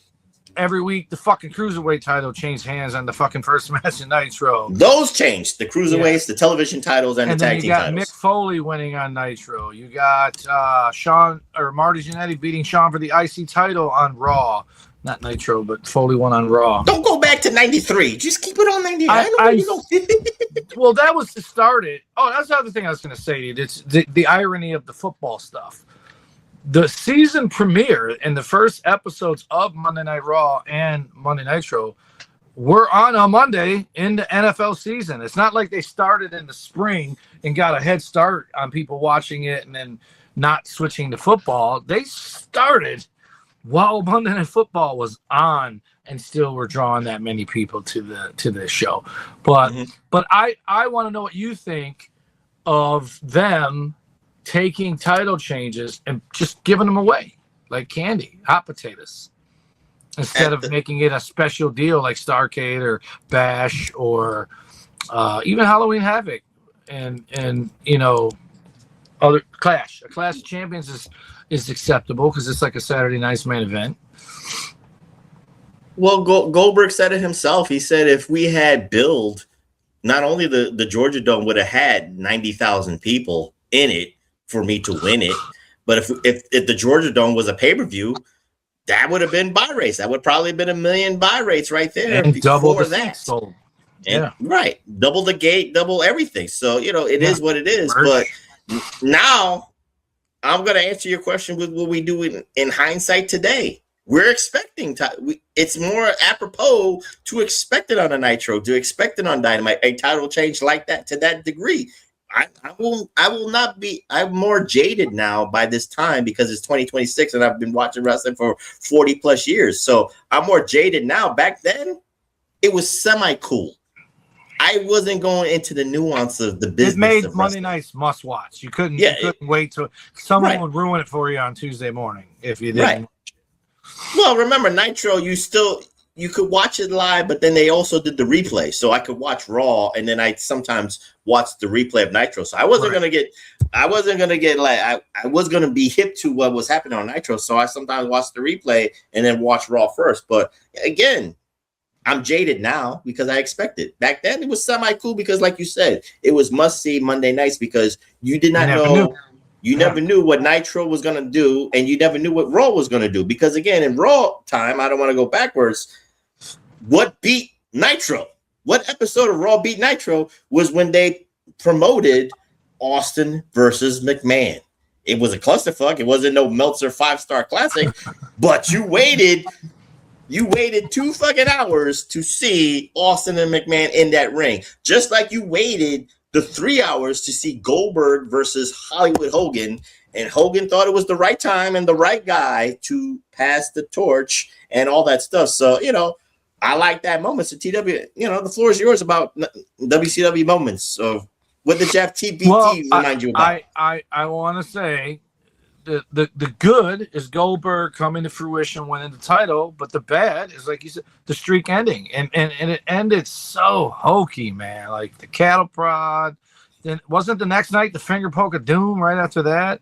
every week, the fucking Cruiserweight title changed hands on the fucking first match in Nitro. Those changed. The Cruiserweights, the television titles, and the tag team titles. And then you got Mick Foley winning on Nitro. You got Marty Jannetty beating Shawn for the IC title on Raw. Not Nitro, but Foley won on Raw. Don't go back to 93. Just keep it on 93. I know where you go. Well, that was to start it. Oh, that's the other thing I was going to say. It's the irony of the football stuff. The season premiere and the first episodes of Monday Night Raw and Monday Nitro were on a Monday in the NFL season. It's not like they started in the spring and got a head start on people watching it and then not switching to football. They started while Monday Night Football was on and still were drawing that many people to the show. But I want to know what you think of them taking title changes and just giving them away like candy, hot potatoes, instead of making it a special deal like Starrcade or Bash or even Halloween Havoc and other Clash. A Clash of Champions is acceptable because it's like a Saturday night's main event. Well, Goldberg said it himself. He said if we had billed, not only the Georgia Dome would have had 90,000 people in it for me to win it, but if the Georgia Dome was a pay-per-view, that would have been buy rates. That would probably have been 1 million buy rates right there. And double the that. Sold. And, right. Double the gate, double everything. So, it is what it is. Merch. But now I'm going to answer your question with what we do in hindsight today. We're expecting it's more apropos to expect it on a Nitro, to expect it on Dynamite, a title change like that to that degree. I will not be. I'm more jaded now by this time because it's 2026 and I've been watching wrestling for 40 plus years. So I'm more jaded now. Back then, it was semi cool. I wasn't going into the nuance of the business. It made Monday nights must watch. You couldn't wait till someone would ruin it for you on Tuesday morning if you didn't. Right. Well, remember Nitro, you could watch it live, but then they also did the replay. So I could watch Raw and then I sometimes watch the replay of Nitro. So I wasn't going to get I was going to be hip to what was happening on Nitro. So I sometimes watch the replay and then watch Raw first. But again, I'm jaded now because I expect it. Back then it was semi-cool because like you said, it was must-see Monday nights because you did not know. You never knew what Nitro was going to do, and you never knew what Raw was going to do. Because, again, in Raw time, I don't want to go backwards, what beat Nitro? What episode of Raw beat Nitro was when they promoted Austin versus McMahon. It was a clusterfuck. It wasn't no Meltzer 5-star classic, but you waited 2 fucking hours to see Austin and McMahon in that ring, just like you waited the 3 hours to see Goldberg versus Hollywood Hogan, and Hogan thought it was the right time and the right guy to pass the torch and all that stuff. So, I like that moment. So TW, the floor is yours about WCW moments of what did Jeff TBT remind you about? I want to say the good is Goldberg coming to fruition, winning the title, but the bad is, like you said, the streak ending, and it ended so hokey, man. Like the cattle prod. Then wasn't the next night the finger poke of doom right after that?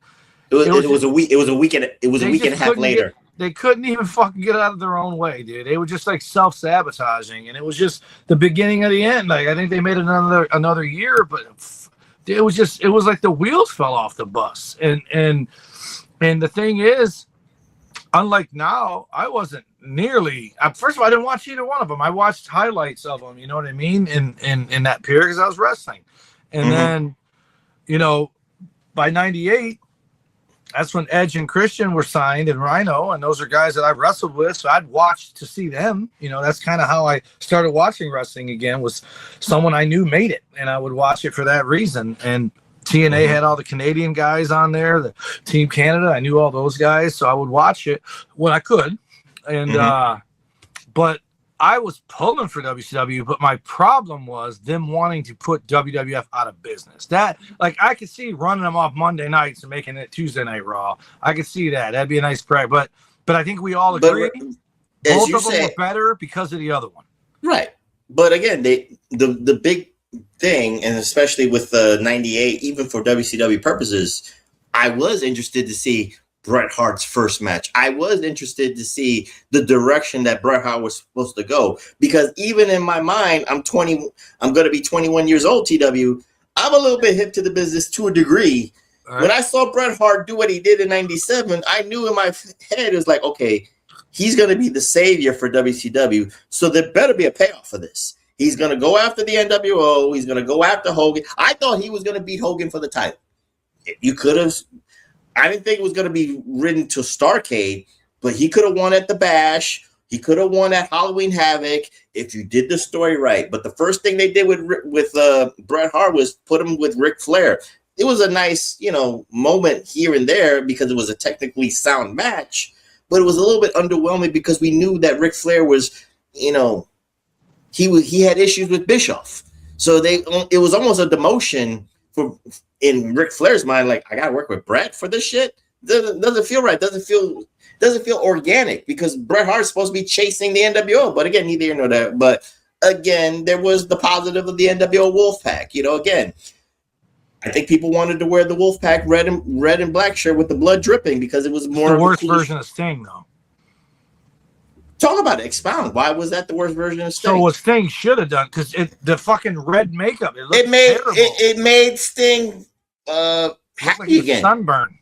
It was a week and a half later. They couldn't even fucking get out of their own way, dude. They were just like self-sabotaging, and it was just the beginning of the end. Like I think they made it another year, but it was like the wheels fell off the bus, and the thing is, unlike now, I wasn't nearly. First of all, I didn't watch either one of them. I watched highlights of them. You know what I mean? In that period, because I was wrestling, and then, by '98, that's when Edge and Christian were signed, and Rhino, and those are guys that I wrestled with. So I'd watch to see them. That's kind of how I started watching wrestling again. Was someone I knew made it, and I would watch it for that reason. And TNA had all the Canadian guys on there, the Team Canada. I knew all those guys, so I would watch it when I could. And but I was pulling for WCW, but my problem was them wanting to put WWF out of business. That, like, I could see running them off Monday nights and making it Tuesday Night Raw. I could see that. That'd be a nice brag. But I think we all agree both of them were better because of the other one. Right. But again, the big thing, and especially with the 98, even for WCW purposes, I was interested to see Bret Hart's first match. I was interested to see the direction that Bret Hart was supposed to go, because even in my mind, I'm going to be 21 years old, TW. I'm a little bit hip to the business to a degree. Right. When I saw Bret Hart do what he did in 97, I knew in my head, it was like, okay, he's going to be the savior for WCW. So there better be a payoff for this. He's going to go after the NWO. He's going to go after Hogan. I thought he was going to beat Hogan for the title. You could have. I didn't think it was going to be written to Starrcade, but he could have won at the Bash. He could have won at Halloween Havoc if you did the story right. But the first thing they did with Bret Hart was put him with Ric Flair. It was a nice, moment here and there because it was a technically sound match, but it was a little bit underwhelming because we knew that Ric Flair was, he had issues with Bischoff. So it was almost a demotion in Ric Flair's mind, like, I gotta work with Bret for this shit. Doesn't feel right. Doesn't feel organic, because Bret Hart's supposed to be chasing the NWO. But again, neither here nor there. But again, there was the positive of the NWO Wolfpack. Again, I think people wanted to wear the Wolfpack red and black shirt with the blood dripping because it was more the worst version of Sting, though. Talk about it. Expound. Why was that the worst version of Sting? So what Sting should have done, because the fucking red makeup, it made Sting happy like again. Sunburn.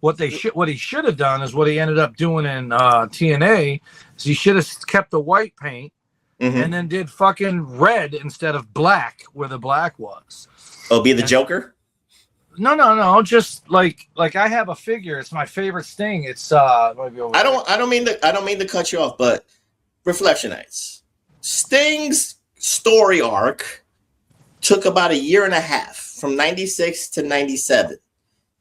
What he should have done is what he ended up doing in TNA. Is he should have kept the white paint and then did fucking red instead of black where the black was. Oh, be the Joker? No. Just like I have a figure. It's my favorite Sting. It's I don't mean to cut you off, but Reflectionites. Sting's story arc took about a year and a half, from 96 to 97.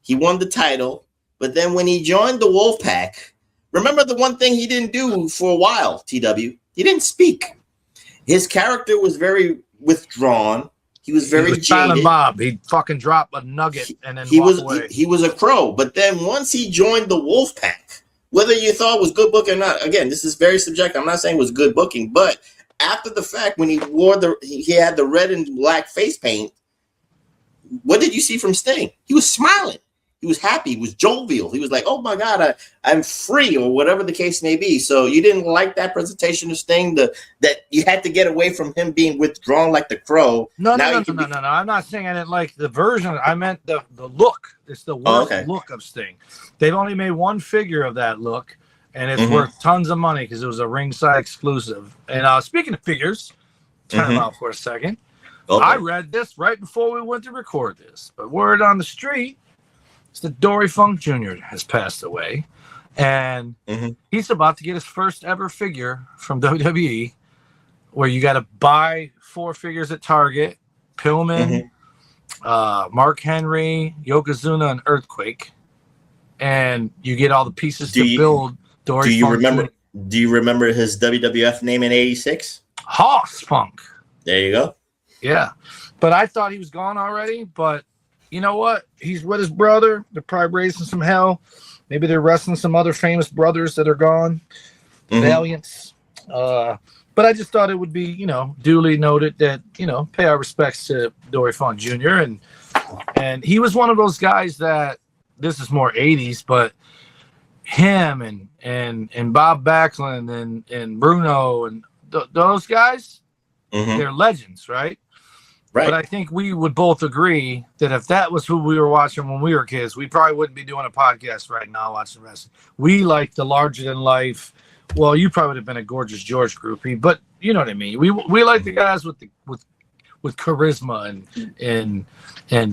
He won the title, but then when he joined the Wolfpack, remember the one thing he didn't do for a while, TW? He didn't speak. His character was very withdrawn. He was very jaded. Silent Bob. He'd fucking drop a nugget and then walk away. He was a crow. But then once he joined the Wolfpack, whether you thought it was good booking or not, again, this is very subjective. I'm not saying it was good booking, but after the fact, when he had the red and black face paint, what did you see from Sting? He was smiling. He was happy. He was jovial. He was like, oh my God, I'm free, or whatever the case may be. So you didn't like that presentation of Sting, that you had to get away from him being withdrawn like the crow. No. I'm not saying I didn't like the version. I meant the look. It's the worst look of Sting. They've only made one figure of that look, and it's worth tons of money because it was a ringside exclusive. And speaking of figures, turn them out for a second. Okay. I read this right before we went to record this, but word on the street is that Dory Funk Jr. has passed away, and he's about to get his first ever figure from WWE, where you got to buy 4 figures at Target: Pillman, Mark Henry, Yokozuna, and Earthquake, and you get all the pieces to build Dory Funk Jr. Do you remember his WWF name in '86? Hoss Funk. There you go. Yeah, but I thought he was gone already. But you know what? He's with his brother. They're probably raising some hell. Maybe they're wrestling some other famous brothers that are gone. Valiants. But I just thought it would be, duly noted that, pay our respects to Dory Funk Jr. And he was one of those guys that, this is more 80s, but him and Bob Backlund and Bruno and those guys, they're legends, right? Right. But I think we would both agree that if that was who we were watching when we were kids, we probably wouldn't be doing a podcast right now watching wrestling. We like the larger than life. Well, you probably would have been a Gorgeous George groupie, but you know what I mean. We like the guys with with charisma and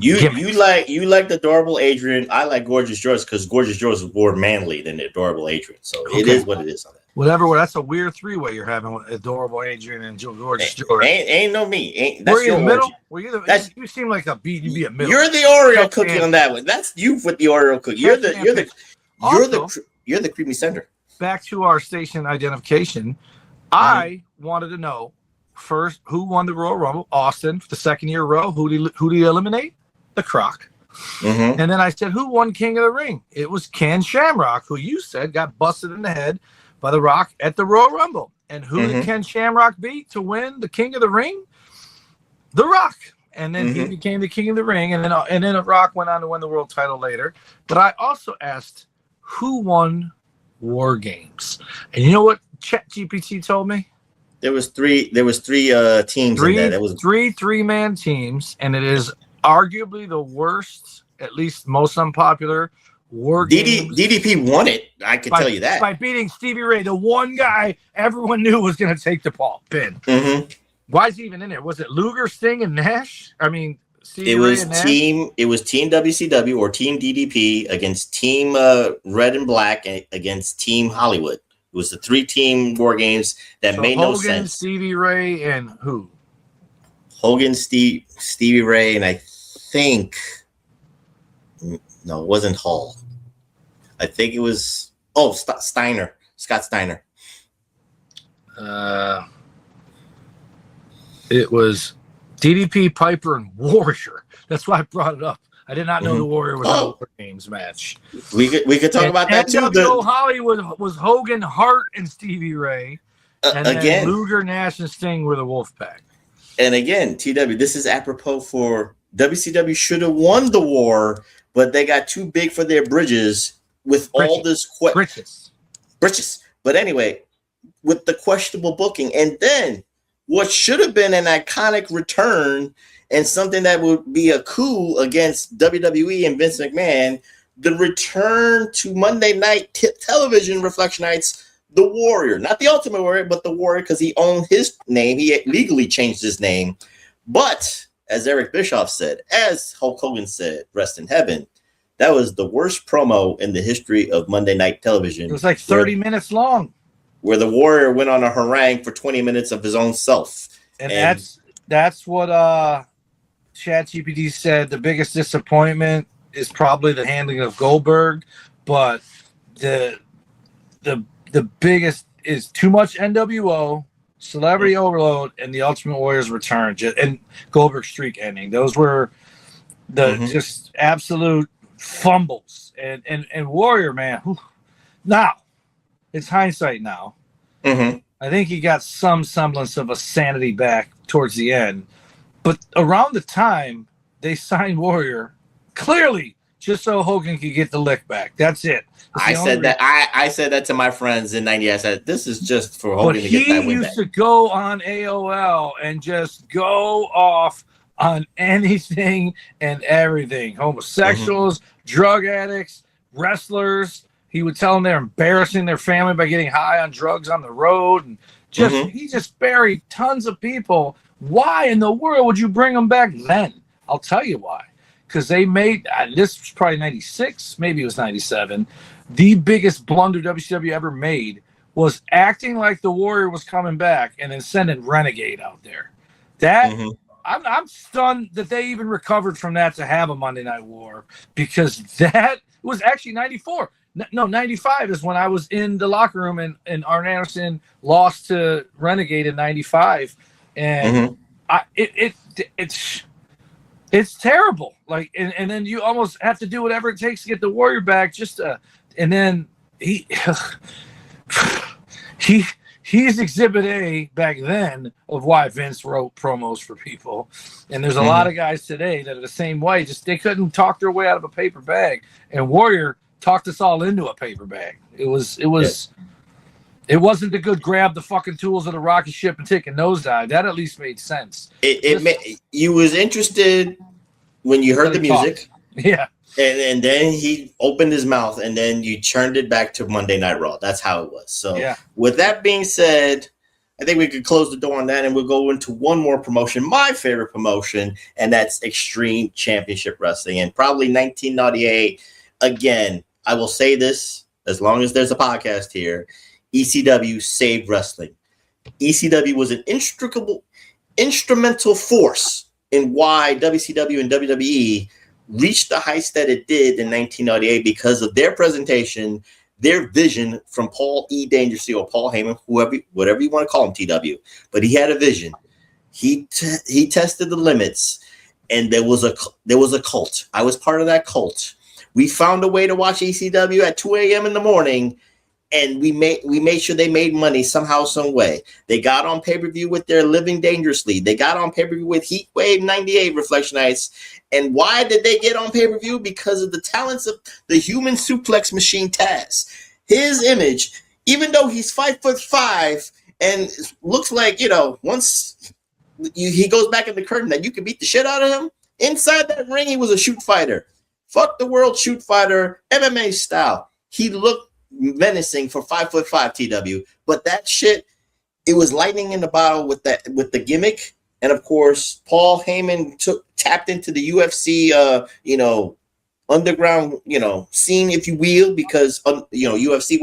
you gimmicks. you like the adorable Adrian. I like Gorgeous George because Gorgeous George was more manly than the adorable Adrian. So it is what it is on that. Whatever. Well, that's a weird three-way you're having with adorable Adrian and Gorgeous George. Ain't no me. Were you in the middle? You seem like you'd be a middle. You're the Oreo cookie on that one. That's you with the Oreo cookie. You're the creamy center. Back to our station identification. I wanted to know first who won the Royal Rumble. Austin for the second year in a row. Who did he eliminate? The Croc. And then I said, who won King of the Ring? It was Ken Shamrock, who you said got busted in the head by The Rock at the Royal Rumble. And who did Ken Shamrock beat to win the King of the Ring? The Rock. And then he became the King of the Ring. And then The Rock went on to win the world title later. But I also asked, who won War Games? And you know what ChatGPT told me? There was three teams in that. It was three-man teams, and it is arguably the worst, at least most unpopular War Games. DDP won it. I can tell you that by beating Stevie Ray, the one guy everyone knew was going to take the pin. Why is he even in there? Was it Luger, Sting, and Nash? I mean, Stevie Ray and Nash? It was Team WCW or Team DDP against Team Red and Black against Team Hollywood. It was the 3-team War Games that made no sense. Hogan, Stevie Ray, and who? Hogan, Stevie Ray, and I think no, it wasn't Hall. I think it was Scott Steiner. It was DDP, Piper, and Warrior. That's why I brought it up. I did not know the Warrior was in the War Games match. We could talk about that too. Hollywood was Hogan, Hart, and Stevie Ray. And then Luger, Nash, and Sting were the Wolfpack. And again, TW, this is apropos for WCW should have won the war, but they got too big for their britches with all this britches. But anyway, with the questionable booking, and then what should have been an iconic return and something that would be a coup against WWE and Vince McMahon, the return to Monday Night Television Reflection Nights, the Warrior. Not the Ultimate Warrior, but the Warrior, because he owned his name. He legally changed his name. But, as Eric Bischoff said, as Hulk Hogan said, rest in heaven, that was the worst promo in the history of Monday Night Television. It was like 30 minutes long. Where the Warrior went on a harangue for 20 minutes of his own self. And that's what ChatGPT said the biggest disappointment is probably the handling of Goldberg, but the biggest is too much NWO, Celebrity Overload, and the Ultimate Warrior's return, and Goldberg's streak ending. Those were the just absolute fumbles. And Warrior, man, now it's hindsight now. I think he got some semblance of a sanity back towards the end. But around the time they signed Warrior, clearly just so Hogan could get the lick back. That's it. I said that to my friends in '90. I said, this is just for Hogan to get that win back. He used to go on AOL and just go off on anything and everything. Homosexuals, drug addicts, wrestlers. He would tell them they're embarrassing their family by getting high on drugs on the road. And he just buried tons of people. Why in the world would you bring them back then? I'll tell you why. Because they made, this was probably 96, maybe it was 97. The biggest blunder WCW ever made was acting like the Warrior was coming back and then sending Renegade out there. That I'm stunned that they even recovered from that to have a Monday Night War, because that was actually 94. No, 95 is when I was in the locker room and Arn Anderson lost to Renegade in 95. And it's terrible. Like, and then you almost have to do whatever it takes to get the Warrior back. And then he's Exhibit A back then of why Vince wrote promos for people. And there's a lot of guys today that are the same way. Just they couldn't talk their way out of a paper bag. And Warrior talked us all into a paper bag. It wasn't the good grab the fucking tools of the rocket ship and take a nosedive. That at least made sense. You was interested when you heard the music. Yeah. And then he opened his mouth and then you turned it back to Monday Night Raw. That's how it was. So with that being said, I think we could close the door on that, and we'll go into one more promotion, my favorite promotion, and that's Extreme Championship Wrestling. And probably 1998, again, I will say this as long as there's a podcast here, ECW saved wrestling. ECW was an instrumental force in why WCW and WWE reached the heights that it did in 1998 because of their presentation, their vision from Paul E. Dangerously or Paul Heyman, whatever you want to call him, TW. But he had a vision. He tested the limits, and there was a cult. I was part of that cult. We found a way to watch ECW at 2 a.m. in the morning, and we made sure they made money somehow, some way. They got on pay-per-view with their Living Dangerously. They got on pay-per-view with Heat Wave 98 Reflection Nights. And why did they get on pay-per-view? Because of the talents of the human suplex machine Taz. His image, even though he's 5'5" and looks like, once he goes back in the curtain that you can beat the shit out of him, inside that ring, he was a shoot fighter. Fuck the world shoot fighter, MMA style. He looked menacing for 5'5" TW, but that shit, it was lightning in the bottle with the gimmick. And of course, Paul Heyman tapped into the UFC, underground, scene, if you will, because UFC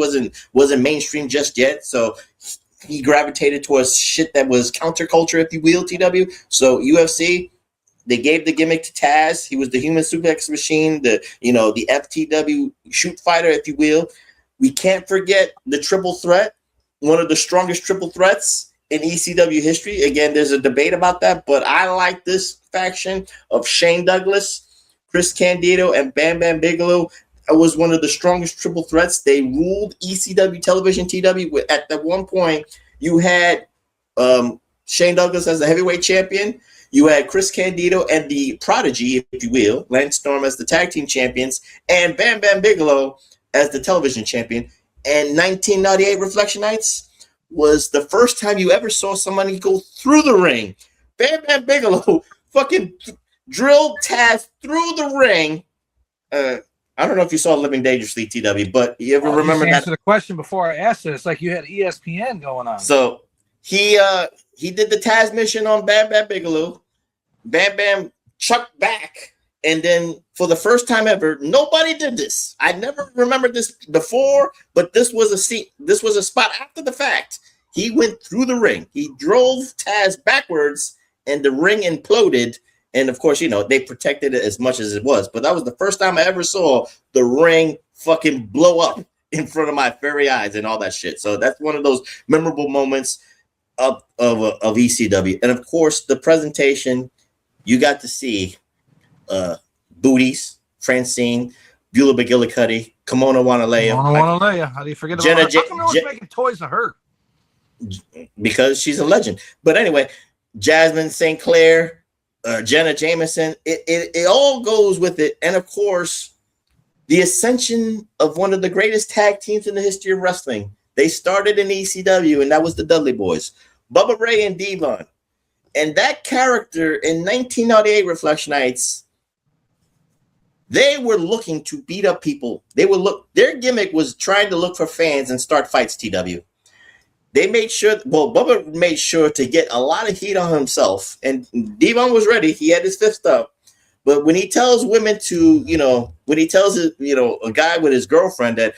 wasn't mainstream just yet. So he gravitated towards shit that was counterculture, if you will, TW. So UFC, they gave the gimmick to Taz. He was the human suplex machine, the FTW shoot fighter, if you will. We can't forget the triple threat, one of the strongest triple threats in ECW history. Again, there's a debate about that, but I like this faction of Shane Douglas, Chris Candido, and Bam Bam Bigelow. It was one of the strongest triple threats. They ruled ECW television, TW. At that one point, you had Shane Douglas as the heavyweight champion. You had Chris Candido and the Prodigy, if you will, Lance Storm as the tag team champions, and Bam Bam Bigelow as the television champion. And 1998 Reflection Nights was the first time you ever saw somebody go through the ring. Bam Bam Bigelow fucking drilled Taz through the ring. I don't know if you saw Living Dangerously, TW, but you ever remember that? Answer the question before I asked it. It's like you had ESPN going on. So he did the Taz mission on Bam Bam Bigelow. Bam Bam chucked back, and then for the first time ever, nobody did this. I never remembered this before, but this was a spot after the fact. He went through the ring. He drove Taz backwards, and the ring imploded. And of course, they protected it as much as it was. But that was the first time I ever saw the ring fucking blow up in front of my very eyes and all that shit. So that's one of those memorable moments of ECW. And of course, the presentation, you got to see Booties, Francine, Beulah McGillicuddy, Kimona Wanalea. How do you forget about her? How come no one's making toys of her? Because she's a legend. But anyway, Jasmine St. Clair, Jenna Jameson, it all goes with it. And of course, the ascension of one of the greatest tag teams in the history of wrestling. They started in ECW, and that was the Dudley Boys, Bubba Ray and Devon. And that character in 1998 Reflection Nights, they were looking to beat up people. Their gimmick was trying to look for fans and start fights, TW. They made sure, Bubba made sure to get a lot of heat on himself, and Devon was ready. He had his fist up. But when he tells women to, when he tells, a guy with his girlfriend that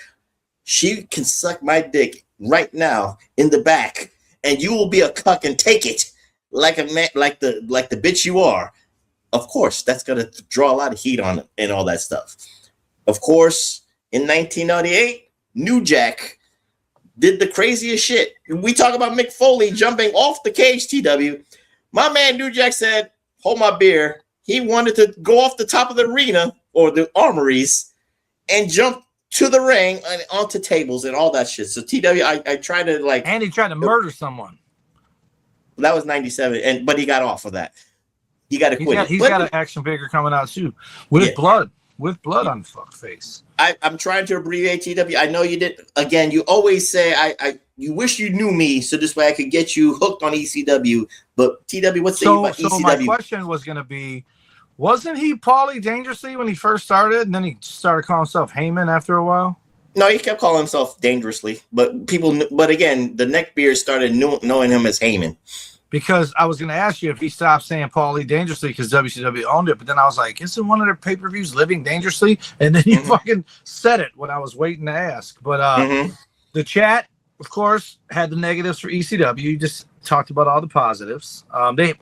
she can suck my dick right now in the back, and you will be a cuck and take it like a man, like the bitch you are. Of course, that's going to draw a lot of heat on it and all that stuff. Of course, in 1998, New Jack did the craziest shit. We talk about Mick Foley jumping off the cage, TW. My man New Jack said, hold my beer. He wanted to go off the top of the arena or the armories and jump to the ring and onto tables and all that shit. So TW, I tried to like... And he tried to murder someone. That was 97, but he got off of that. He got acquitted. He's got an action figure coming out too, with blood on the fuck face. I'm trying to abbreviate, TW. I know you did. Again, you always say you wish you knew me, so this way I could get you hooked on ECW. But TW, what's the about ECW? So my question was going to be, wasn't he Paulie Dangerously when he first started, and then he started calling himself Heyman after a while? No, he kept calling himself Dangerously, but again, the neckbeard started knowing him as HAMIN. Because I was going to ask you if he stopped saying Paulie Dangerously because WCW owned it, but then I was like, isn't one of their pay-per-views Living Dangerously? And then you fucking said it when I was waiting to ask. But the chat, of course, had the negatives for ECW. You just talked about all the positives.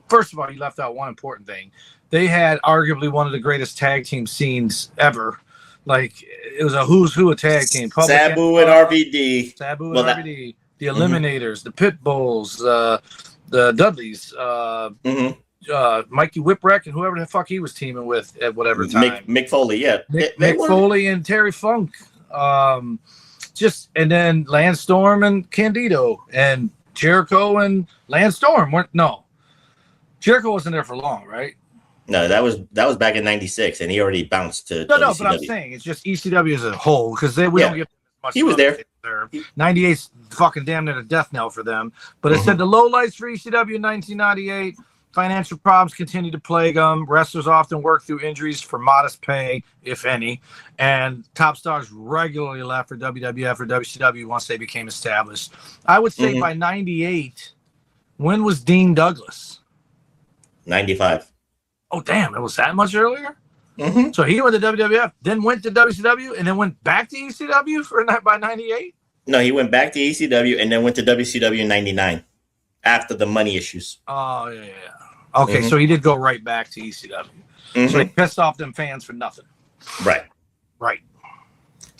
First of all, you left out one important thing. They had arguably one of the greatest tag team scenes ever. Like, it was a who's who of tag team. Sabu and RVD. Sabu and RVD. The Eliminators, the Pit Bulls, the Dudleys, Mikey Whipwreck, and whoever the fuck he was teaming with at whatever time. Mick Foley, yeah. Mick Foley and Terry Funk. And then Lance Storm and Candido and Jericho and Lance Storm. Jericho wasn't there for long, right? No, that was back in '96, and he already bounced to. No, but I'm saying it's just ECW as a whole because we don't get much. He was there. 98's fucking damn near a death knell for them. But it said the lowlights for ECW in 1998. Financial problems continue to plague them. Wrestlers often work through injuries for modest pay, if any. And top stars regularly left for WWF or WCW once they became established. I would say by 98, when was Dean Douglas? 95. Oh, damn. It was that much earlier? So he went to WWF, then went to WCW, and then went back to ECW by 98? No, he went back to ECW and then went to WCW in 99 after the money issues. Oh, yeah. Okay, so he did go right back to ECW. So he pissed off them fans for nothing. Right.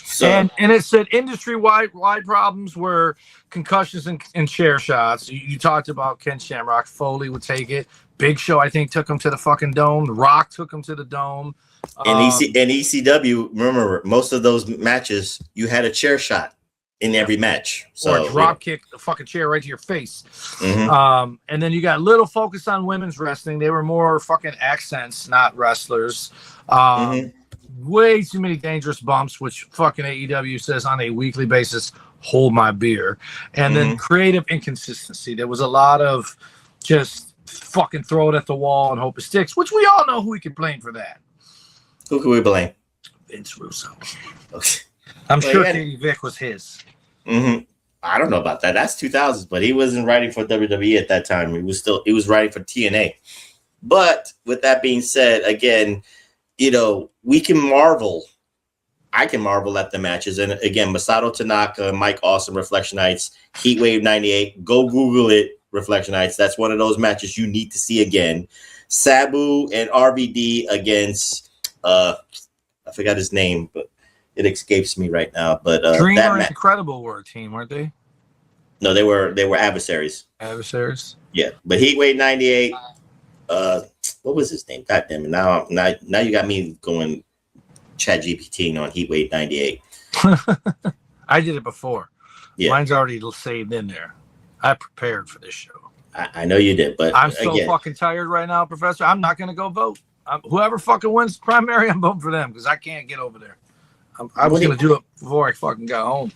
So, and it said industry-wide problems were concussions and chair shots. You talked about Ken Shamrock. Foley would take it. Big Show, I think, took him to the fucking dome. The Rock took him to the dome. And ECW, remember, most of those matches, you had a chair shot in every match. Or a drop kick the fucking chair right to your face. And then you got little focus on women's wrestling. They were more fucking accents, not wrestlers. Way too many dangerous bumps, which fucking AEW says on a weekly basis, hold my beer. And then creative inconsistency. There was a lot of just fucking throw it at the wall and hope it sticks, which we all know who we can blame for that. Who can we blame? Vince Russo. Okay. I'm sure Katie Vick was his. I don't know about that. That's 2000s, but he wasn't writing for WWE at that time. He was writing for TNA. But with that being said, again, we can marvel. I can marvel at the matches. And again, Masato Tanaka, Mike Awesome, Reflection Nights, Heatwave 98. Go Google it, Reflection Nights. That's one of those matches you need to see again. Sabu and RVD against, I forgot his name, but it escapes me right now. But Dreamer and Incredible were a team, weren't they? No, they were adversaries. Adversaries? Yeah, but Heatwave 98. What was his name? God damn it! Now you got me going ChatGPT on Heatwave 98. I did it before. Yeah, mine's already saved in there. I prepared for this show. I know you did, but I'm so fucking tired right now, Professor. I'm not gonna go vote. Whoever fucking wins primary, I'm voting for them because I can't get over there. I was gonna do it before I fucking got home.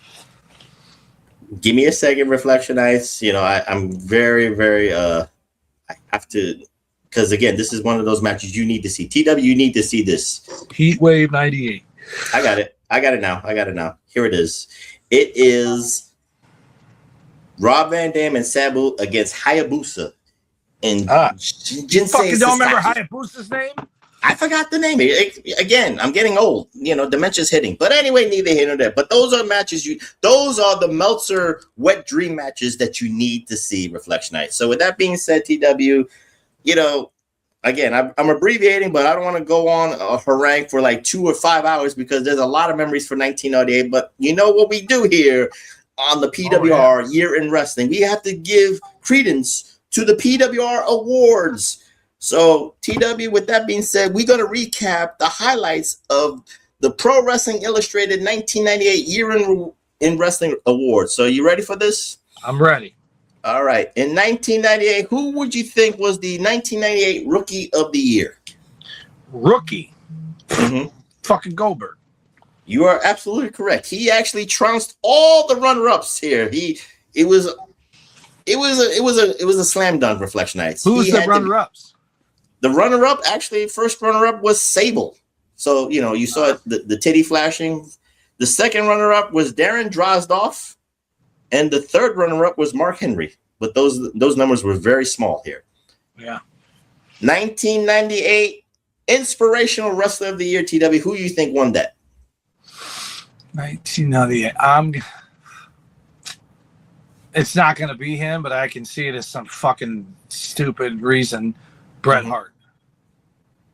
Give me a second, Reflection Nights. I'm very, very. I have to. Because, again, this is one of those matches you need to see. TW, you need to see this. Heatwave 98. I got it now. Here it is. It is Rob Van Dam and Sabu against Hayabusa. And you fucking don't remember Hayabusa's name? I forgot the name. Again, I'm getting old. Dementia's hitting. But anyway, neither here nor there. But those are matches those are the Meltzer wet dream matches that you need to see, Reflection Night. So with that being said, TW, again, I'm abbreviating, but I don't want to go on a harangue for like 2 or 5 hours because there's a lot of memories for 1998. But you know what we do here on the PWR Year in Wrestling? We have to give credence to the PWR Awards. So, TW, with that being said, we're going to recap the highlights of the Pro Wrestling Illustrated 1998 Year in Wrestling Awards. So, you ready for this? I'm ready. All right. In 1998, who would you think was the 1998 Rookie of the Year? Rookie? Fucking Goldberg. You are absolutely correct. He actually trounced all the runner-ups here. It was a slam dunk, Reflection Nights. Who's the runner-ups? The runner-up, actually, first runner-up was Sable. So, you saw the titty flashing. The second runner-up was Darren Drozdoff, and the third runner-up was Mark Henry. But those numbers were very small here. Yeah. 1998 Inspirational Wrestler of the Year, TW. Who do you think won that? 1998. It's not going to be him, but I can see it as some fucking stupid reason. Bret Hart.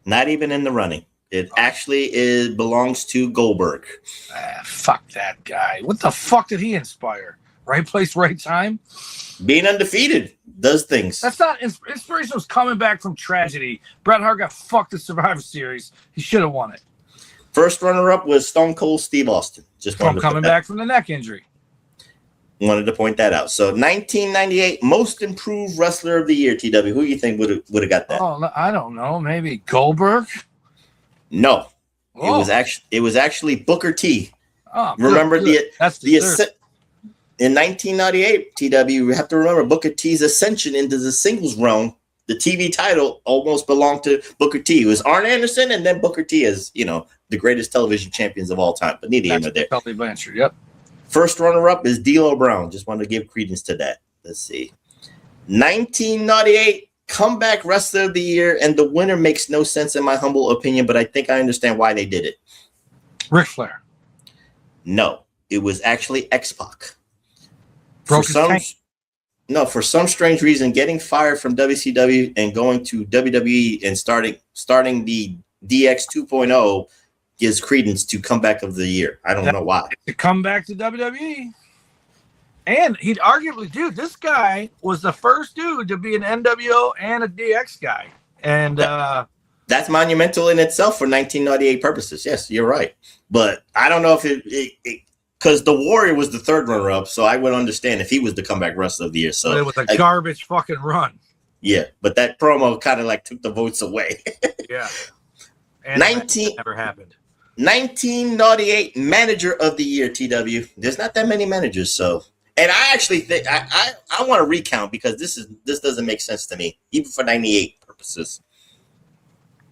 Not even in the running. It actually belongs to Goldberg. Fuck that guy. What the fuck did he inspire? Right place, right time? Being undefeated does things. That's not inspiration. Was coming back from tragedy. Bret Hart got fucked at Survivor Series. He should have won it. First runner-up was Stone Cold Steve Austin. Just from coming back from the neck injury. Wanted to point that out. So 1998 Most Improved Wrestler of the Year, TW. Who do you think would have got that? Oh, I don't know. Maybe Goldberg? No. Oh. It was actually Booker T. Oh, remember good. In 1998, TW, you have to remember Booker T's ascension into the singles realm. The TV title almost belonged to Booker T. It was Arn Anderson and then Booker T as, the greatest television champions of all time. But neither here nor there. Tully Blanchard, yep. First runner-up is D'Lo Brown. Just wanted to give credence to that. Let's see. 1998 Comeback Wrestler of the Year, and the winner makes no sense in my humble opinion, but I think I understand why they did it. Ric Flair. No, it was actually X-Pac. For some strange reason, getting fired from WCW and going to WWE and starting the DX 2.0 gives credence to Comeback of the Year. I don't know why. To come back to WWE. And he'd arguably, dude, this guy was the first dude to be an NWO and a DX guy. And that's monumental in itself for 1998 purposes. Yes, you're right. But I don't know if it because the Warrior was the third runner-up, so I would understand if he was the Comeback Wrestler of the Year. So but it was a garbage fucking run. Yeah, but that promo kind of like took the votes away. Yeah. And 19 never happened. 1998 Manager of the Year, TW. There's not that many managers, so. And I actually think I want to recount because this doesn't make sense to me, even for 98 purposes.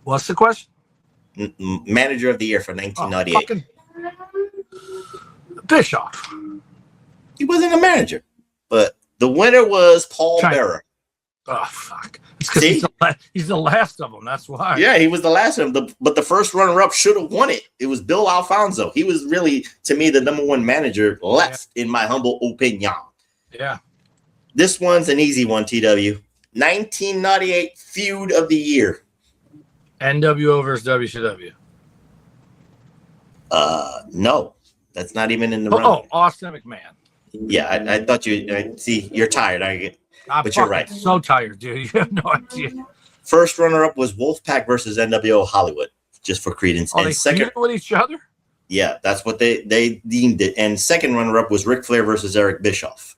What's the question? Manager of the Year for 1998. Bischoff. He wasn't a manager, but the winner was Paul Bearer. Oh, fuck. It's because he's the last of them. That's why. Yeah, he was the last of them. But the first runner-up should have won it. It was Bill Alfonso. He was really, to me, the number one manager left, in my humble opinion. Yeah. This one's an easy one, TW. 1998 Feud of the Year. NWO versus WCW. No. That's not even in the run. Oh, Austin McMahon. Yeah, I thought see, you're tired. But you're right. So tired, dude. You have no idea. First runner-up was Wolfpack versus NWO Hollywood, just for credence. Oh, and they second with each other? Yeah, that's what they deemed it. And second runner-up was Ric Flair versus Eric Bischoff.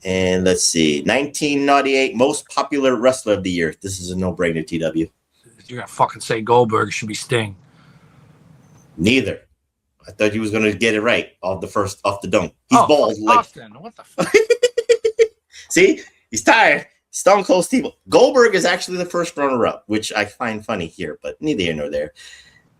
And let's see, 1998 Most Popular Wrestler of the Year. This is a no-brainer, TW. You're gonna fucking say Goldberg. It should be Sting. Neither. I thought he was gonna get it right off the dome. He's bald. Austin. What the fuck? See, he's tired. Stone Cold Steve. Goldberg is actually the first runner-up, which I find funny here, but neither here nor there.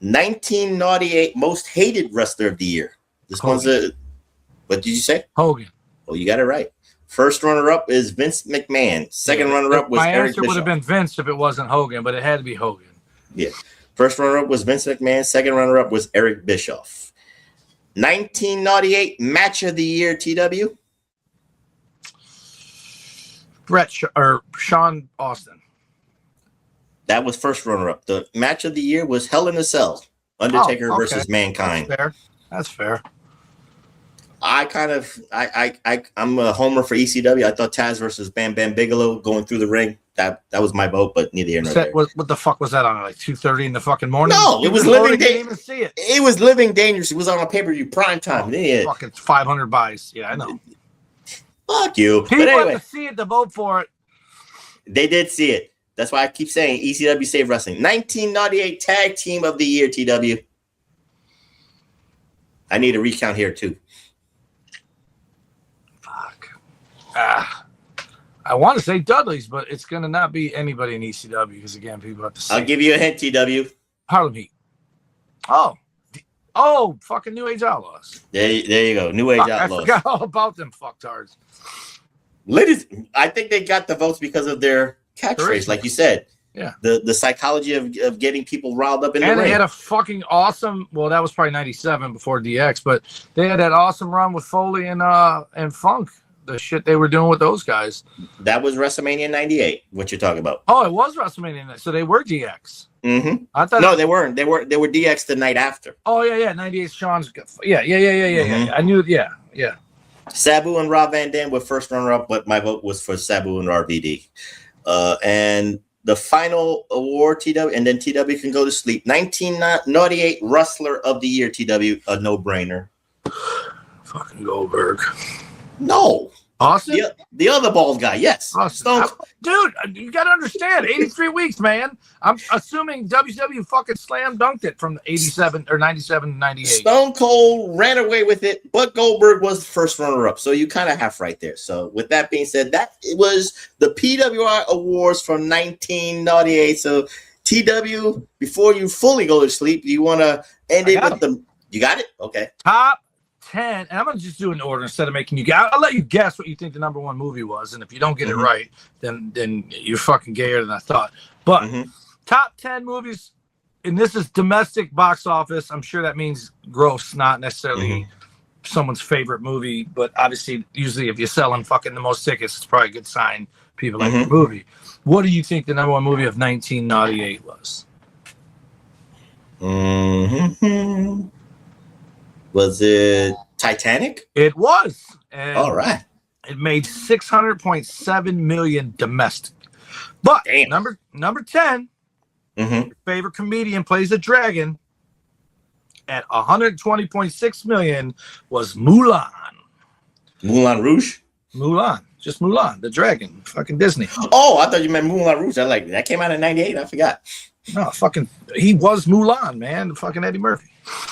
1998 Most Hated Wrestler of the Year. This one's what did you say? Hogan. Oh, you got it right. First runner-up is Vince McMahon. Second runner-up was Eric Bischoff. My answer would have been Vince if it wasn't Hogan, but it had to be Hogan. Yeah. First runner-up was Vince McMahon. Second runner-up was Eric Bischoff. 1998 Match of the Year, TW. Sean Austin. That was first runner-up. The Match of the Year was Hell in a Cell. Undertaker versus Mankind. That's fair. I'm a homer for ECW. I thought Taz versus Bam Bam Bigelow going through the ring. That was my vote, but neither here nor there. What the fuck was that on? Like 2:30 in the fucking morning? No, it was Living Dangerous. Didn't even see it. It was Living Dangerous. It was on a pay-per-view prime time. Fucking 500 buys. Yeah, I know. Fuck you. People had to see it to vote for it. They did see it. That's why I keep saying ECW Save Wrestling. 1998 Tag Team of the Year, TW. I need a recount here too. Fuck. I want to say Dudley's, but it's going to not be anybody in ECW because, again, people have to say. I'll give you a hint, TW. Harlem Heat. Oh. Oh, fucking New Age Outlaws. There you go. New Age Outlaws. I forgot all about them fucktards. Ladies, I think they got the votes because of their catchphrase, like you said. Yeah. The psychology of getting people riled up in the ring. And they had a fucking awesome, well, that was probably 97 before DX, but they had that awesome run with Foley and Funk. The shit they were doing with those guys. That was WrestleMania 98, what you're talking about. Oh, it was WrestleMania. So they were DX. Mm-hmm. I thought no, they weren't. They were DX the night after. Oh, yeah. 98 Sean's. Yeah. I knew, yeah. Sabu and Rob Van Dam were first runner-up, but my vote was for Sabu and RVD. And the final award, TW, and then TW can go to sleep. 1998 Wrestler of the Year, TW, a no-brainer. Fucking Goldberg. No. Austin? The other bald guy, yes. Austin. Dude, you got to understand, 83 weeks, man. I'm assuming WCW fucking slam dunked it from 87 or 97 to 98. Stone Cold ran away with it, but Goldberg was the first runner-up. So you kind of half right there. So with that being said, that was the PWR Awards from 1998. So TW, before you fully go to sleep, do you want to end it with them? You got it? Okay. Top 10, and I'm gonna just do an order instead of making you guess. I'll let you guess what you think the number one movie was, and if you don't get it right, then you're fucking gayer than I thought. But top 10 movies, and this is domestic box office. I'm sure that means gross, not necessarily someone's favorite movie, but obviously, usually if you're selling fucking the most tickets, it's probably a good sign people like the movie. What do you think the number one movie of 1998 was? Was it Titanic? It was. And all right. It made $600.7 million domestic. But number 10, your favorite comedian plays a dragon at $120.6 million was Mulan. Moulin Rouge? Mulan. Just Mulan, the dragon. Fucking Disney. Oh, I thought you meant Moulin Rouge. I like that came out in 98. I forgot. No, fucking he was Mulan, man. Fucking Eddie Murphy.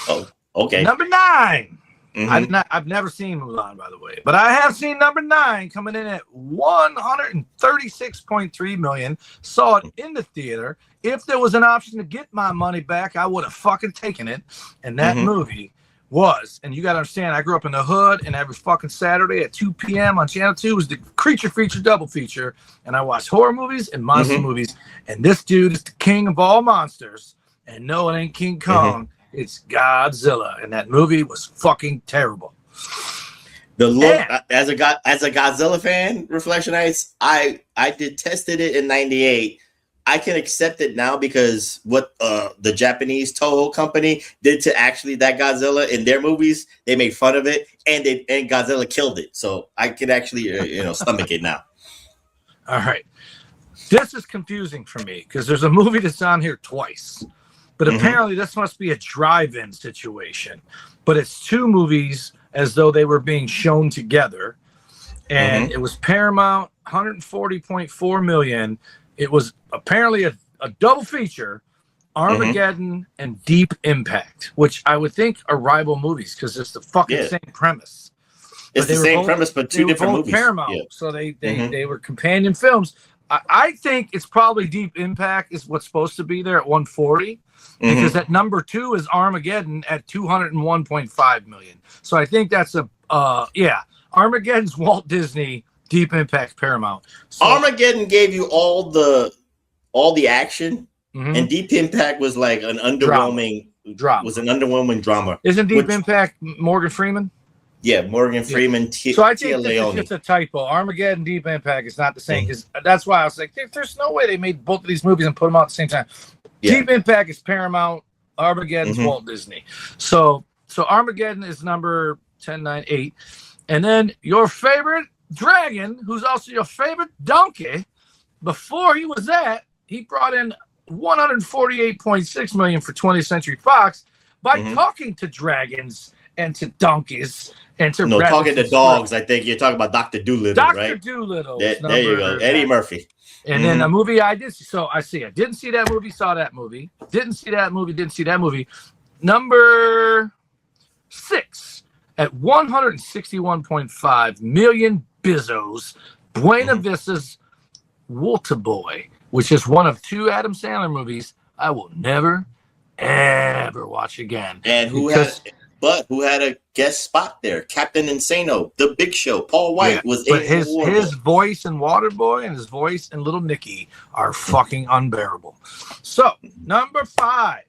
Oh. Okay. Number 9. I've never seen Mulan, by the way, but I have seen number 9 coming in at $136.3 million. Saw it in the theater. If there was an option to get my money back, I would have fucking taken it. And that movie was, and you got to understand, I grew up in the hood, and every fucking Saturday at 2 p.m. on Channel 2 was the Creature Feature double feature, and I watched horror movies and monster movies. And this dude is the king of all monsters. And no, it ain't King Kong. It's Godzilla, and that movie was fucking terrible. The look, as a Godzilla fan, Reflectionites, I detested it in 98. I can accept it now because what the Japanese Toho company did to actually that Godzilla in their movies, they made fun of it, and Godzilla killed it. So I can actually stomach it now. All right, this is confusing for me because there's a movie that's on here twice. But apparently this must be a drive-in situation. But it's two movies as though they were being shown together. And it was Paramount, $140.4 million. It was apparently a double feature, Armageddon and Deep Impact, which I would think are rival movies because it's the fucking same premise. It's the same premise, but two different movies. Paramount, so they were companion films. I think it's probably Deep Impact is what's supposed to be there at 140 because at number 2 is Armageddon at 201.5 million. So I think that's Armageddon's Walt Disney, Deep Impact Paramount. So, Armageddon gave you all the action, and Deep Impact was like an underwhelming drama. Was an underwhelming drama. Isn't Deep Impact Morgan Freeman? Yeah, Morgan Freeman. So I think this is just a typo. Armageddon, Deep Impact is not the same because that's why I was like, there's no way they made both of these movies and put them out at the same time. Yeah. Deep Impact is Paramount. Armageddon's Walt Disney. So Armageddon is number 10, 9, 8. And then your favorite dragon, who's also your favorite donkey, before he was that, he brought in $148.6 million for 20th Century Fox by talking to dragons and to donkeys and to talking to dogs. I think you're talking about Dr. Dolittle, right? Dr. Dolittle. There you go. Eddie Murphy. And then a movie I did see. So I see. I didn't see that movie. Saw that movie. Didn't see that movie. Didn't see that movie. Number 6 at 161.5 million bizos. Buena Vista's Waterboy, which is one of 2 Adam Sandler movies I will never, ever watch again. And who had a guest spot there? Captain Insano, The Big Show, Paul White was but his voice in Waterboy and his voice in Little Nicky are fucking unbearable. So number 5,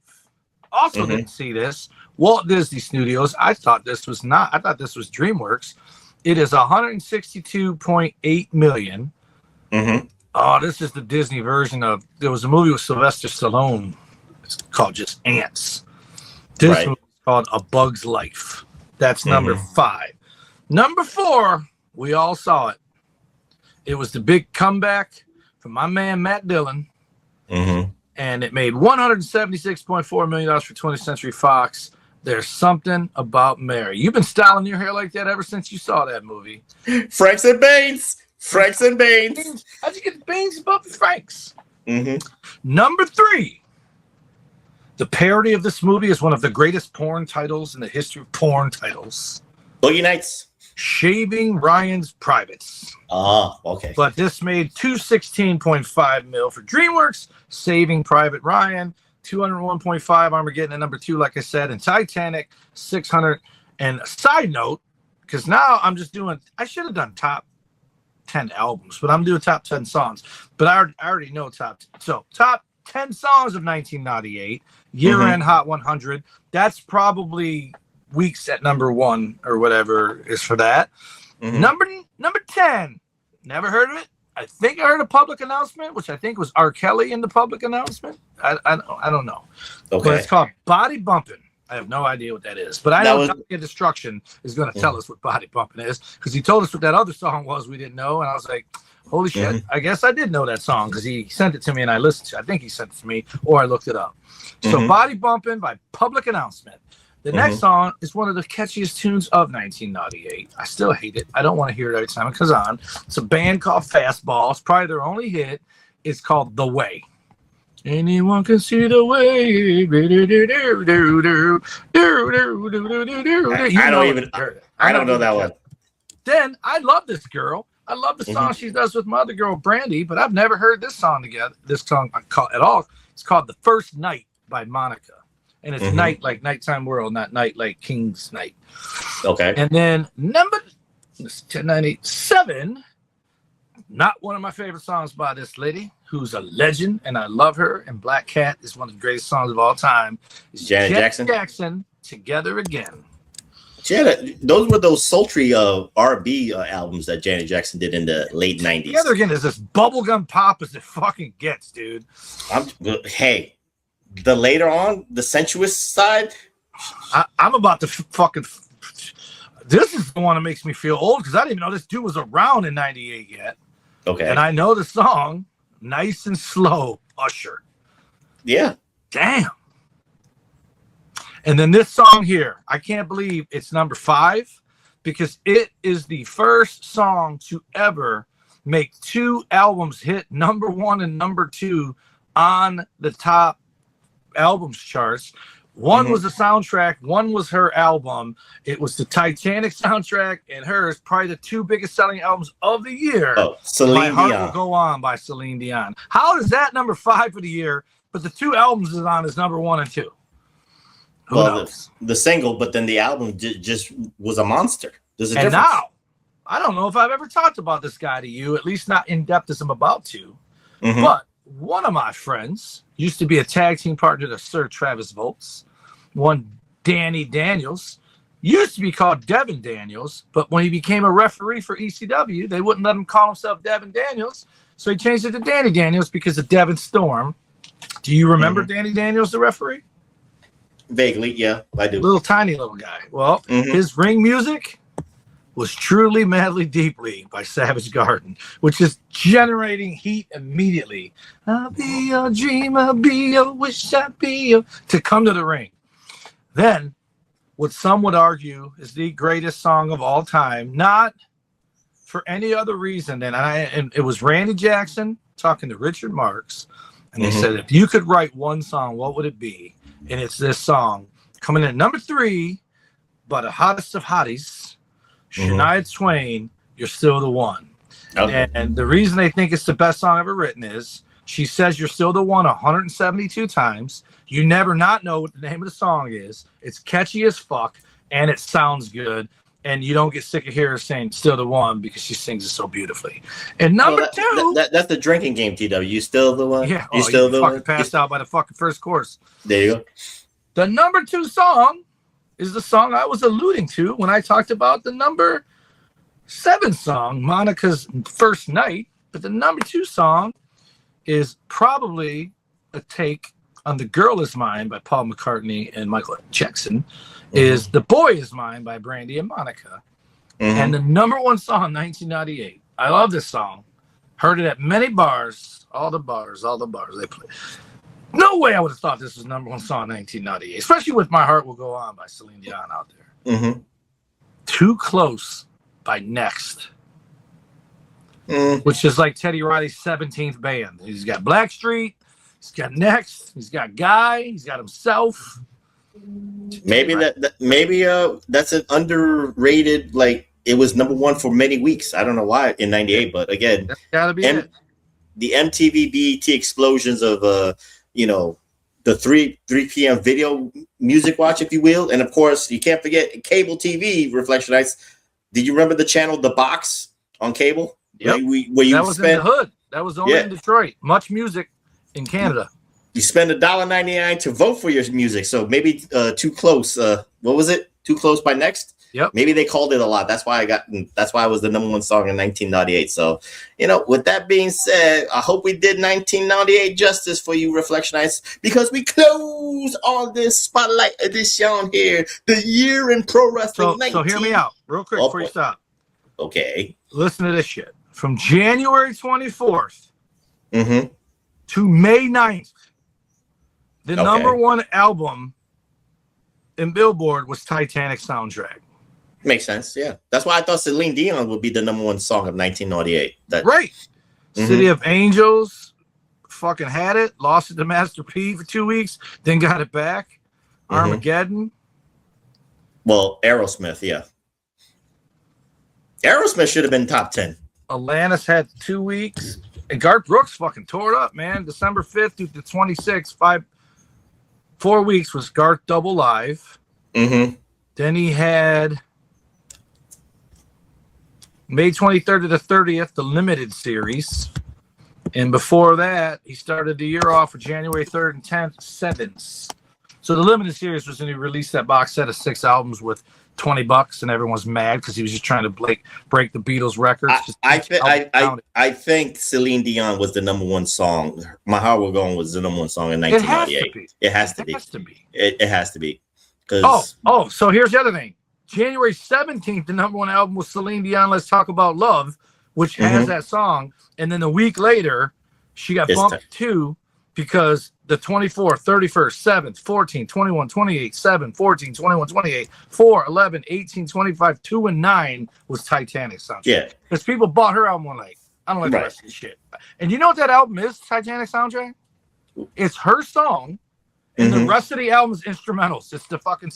also didn't see this. Walt Disney Studios. I thought this was DreamWorks. It is 162.8 million. Oh, this is the Disney version of. There was a movie with Sylvester Stallone. It's called just Ants. This movie is called A Bug's Life. That's number 5. Number 4, we all saw it. It was the big comeback from my man Matt Dillon, and it made $176.4 million for 20th Century Fox. There's Something About Mary. You've been styling your hair like that ever since you saw that movie. Franks and Baines. Franks and Baines. How'd you get the Baines above the Franks? Number 3. The parody of this movie is one of the greatest porn titles in the history of porn titles. Boogie Nights. Shaving Ryan's Privates. Oh, okay. But this made $216.5 million for DreamWorks. Saving Private Ryan. 201.5 Armageddon at number 2, like I said, and Titanic 600. And a side note, because now I'm just doing, I should have done top 10 albums, but I'm doing top 10 songs. But I already know top 10. So top 10 songs of 1998, year-end Hot 100. That's probably Weeks at number 1 or whatever is for that. Number 10, never heard of it. I think I heard a public announcement, which I think was R. Kelly in the public announcement. I don't know. Okay. But it's called Body Bumpin'. I have no idea what that is. But I know Donkey of Destruction is going to tell us what Body Bumpin' is, because he told us what that other song was we didn't know. And I was like, holy shit, I guess I did know that song, because he sent it to me and I listened to it. I think he sent it to me, or I looked it up. So Body Bumpin' by public announcement. The next song is one of the catchiest tunes of 1998. I still hate it. I don't want to hear it every time it comes on. It's a band called Fastball. It's probably their only hit. It's called The Way. Anyone can see the way. I don't know that one. Then I love this girl. I love the song she does with my other girl Brandy, but I've never heard this song together. This song at all. It's called The First Night by Monica. And it's night like Nighttime World, not night like King's Night. Okay. And then number 1097, not one of my favorite songs by this lady, who's a legend, and I love her. And Black Cat is one of the greatest songs of all time. It's Janet Jackson, Together Again. Those were those sultry R&B albums that Janet Jackson did in the late 90s. Together Again is as bubblegum pop as it fucking gets, dude. Hey. The later on, the sensuous side. I'm about to fucking. This is the one that makes me feel old, because I didn't even know this dude was around in '98 yet. Okay. And I know the song "Nice and Slow," Usher. Yeah. Damn. And then this song here, I can't believe it's number 5, because it is the first song to ever make 2 albums hit number 1 and number 2 on the top albums charts. One was the soundtrack, one was her album. It was the Titanic soundtrack and hers, probably the 2 biggest selling albums of the year. My Heart Will Go On by Celine Dion. How is that number 5 for the year, but the 2 albums is on is number 1 and 2? Well, the single, but then the album just was a monster. There's a difference. Now, I don't know if I've ever talked about this guy to you, at least not in depth as I'm about to, but one of my friends used to be a tag team partner to Sir Travis Volts. One Danny Daniels used to be called Devin Daniels, but when he became a referee for ECW, they wouldn't let him call himself Devin Daniels, so he changed it to Danny Daniels because of Devin Storm. Do you remember Danny Daniels, the referee? Vaguely, yeah, I do. Tiny little guy. Well, his ring music was Truly, Madly, Deeply by Savage Garden, which is generating heat immediately. I'll be your dream, I'll be your wish, I'll be your... to come to the ring. Then, what some would argue is the greatest song of all time, not for any other reason than and it was Randy Jackson talking to Richard Marx, and they said, if you could write one song, what would it be? And it's this song coming in at number 3 by the hottest of hotties, Shania Twain, You're Still the One. Okay. And the reason they think it's the best song ever written is she says You're Still the One 172 times. You never not know what the name of the song is. It's catchy as fuck, and it sounds good. And you don't get sick of hearing her saying "Still the One" because she sings it so beautifully. And number two, that's the drinking game, TW. You still the one? Yeah, you still the one? Passed out by the fucking first course. There you go. The number 2 song is the song I was alluding to when I talked about the number 7 song, Monica's First Night. But the number 2 song is probably a take on "The Girl Is Mine" by Paul McCartney and Michael Jackson. Is "The Boy Is Mine" by Brandy and Monica. And the number 1 song in 1998. I love this song. Heard it at many bars, all the bars they play. No way I would have thought this was number 1 song in 1998, especially with "My Heart Will Go On" by Celine Dion out there. "Too Close" by Next, which is like Teddy Riley's 17th band. He's got Blackstreet, he's got Next, he's got Guy, he's got himself. Maybe that's an underrated, like, it was number 1 for many weeks. I don't know why in 98, but again, that's gotta be it. The MTV BET explosions of the 3 p.m. video music watch, if you will. And of course, you can't forget cable TV Reflectionites. Did you remember the channel The Box on cable? Yep. Where you that was in the hood. That was only in Detroit. Much music in Canada. You spend $1.99 to vote for your music. So maybe Too Close. What was it? Too Close by Next? Yep. Maybe they called it a lot. That's why it was the number 1 song in 1998. So, with that being said, I hope we did 1998 justice for you, Reflectionites, because we close on this spotlight edition here, the year in pro wrestling. So hear me out real quick before you stop. Okay. Listen to this shit. From January 24th to May 9th, the number 1 album in Billboard was Titanic Soundtrack. Makes sense, yeah. That's why I thought Celine Dion would be the number 1 song of 1998. Right. City of Angels, fucking had it, lost it to Master P for 2 weeks, then got it back. Armageddon. Well, Aerosmith, yeah. Aerosmith should have been top 10. Atlantis had 2 weeks. And Garth Brooks fucking tore it up, man. December 5th through the 26th, 4 weeks was Garth Double Live. Then he had May 23rd to the 30th, the limited series. And before that, he started the year off with January 3rd and 10th, Sevens. So the limited series was when he released that box set of 6 albums with $20, and everyone's mad because he was just trying to break the Beatles records. I think Celine Dion was the number 1 song. My Heart Will Go On was the number 1 song in 1998. It has to be. It has to be. So here's the other thing. January 17th, the number 1 album was Celine Dion, Let's Talk About Love, which has that song. And then a week later, she got bumped to because the 24th, 31st, 7th, 14th, 21, 28, 7, 14, 21, 28, 4, 11, 18, 25, 2, and 9 was Titanic Soundtrack. Yeah. Because people bought her album one night. I don't like the rest of this shit. And you know what that album is, Titanic Soundtrack? It's her song, and the rest of the album's instrumentals. It's the fucking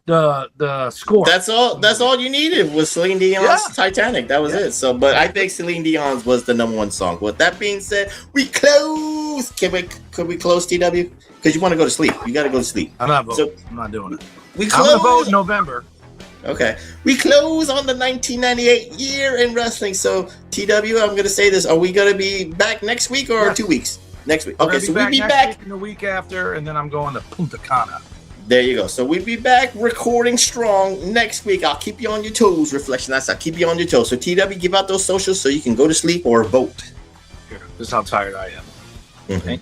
the score. That's all you needed was Celine Dion's Titanic. That was it. So, but I think Celine Dion's was the number 1 song. With that being said, we close. Could we close, TW? Because you want to go to sleep. You got to go to sleep. I'm not voting. I'm not doing it. I'm going to vote in November. Okay. We close on the 1998 year in wrestling. So, TW, I'm going to say this. Are we going to be back next week or 2 weeks? Next week. Okay, so we'll be back in the week after, and then I'm going to Punta Cana. There you go. So we'll be back recording strong next week. I'll keep you on your toes, Reflectionites. I'll keep you on your toes. So TW, give out those socials so you can go to sleep or vote. Here, this is how tired I am.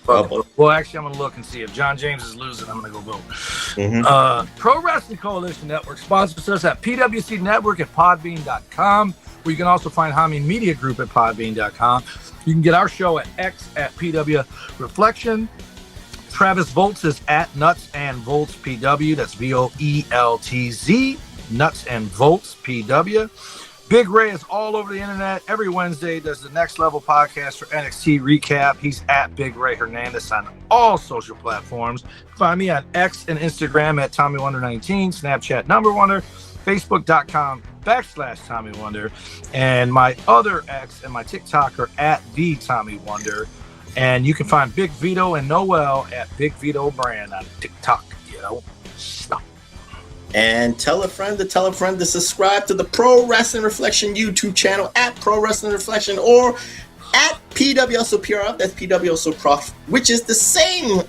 Well, actually, I'm going to look and see if John James is losing. I'm going to go vote. Pro Wrestling Coalition Network sponsors us at PWC Network at podbean.com, where you can also find HAMIN Media Group at podbean.com. You can get our show at X at PW Reflection. Travis Volts is at Nuts and Volts PW. That's VOELTZ. Nuts and Volts PW. Big Ray is all over the internet. Every Wednesday does the Next Level podcast for NXT Recap. He's at Big Ray Hernandez on all social platforms. Find me on X and Instagram at TommyWonder19, Snapchat #Wonder, Facebook.com/Tommy Wonder, and my other X and my TikTok are at the Tommy Wonder. And you can find Big Vito and Noel at Big Vito Brand on TikTok. Stop. And tell a friend to subscribe to the Pro Wrasslin Reflection YouTube channel at Pro Wrasslin Reflection or at PWSO PRF. That's PWSO Prof, which is the same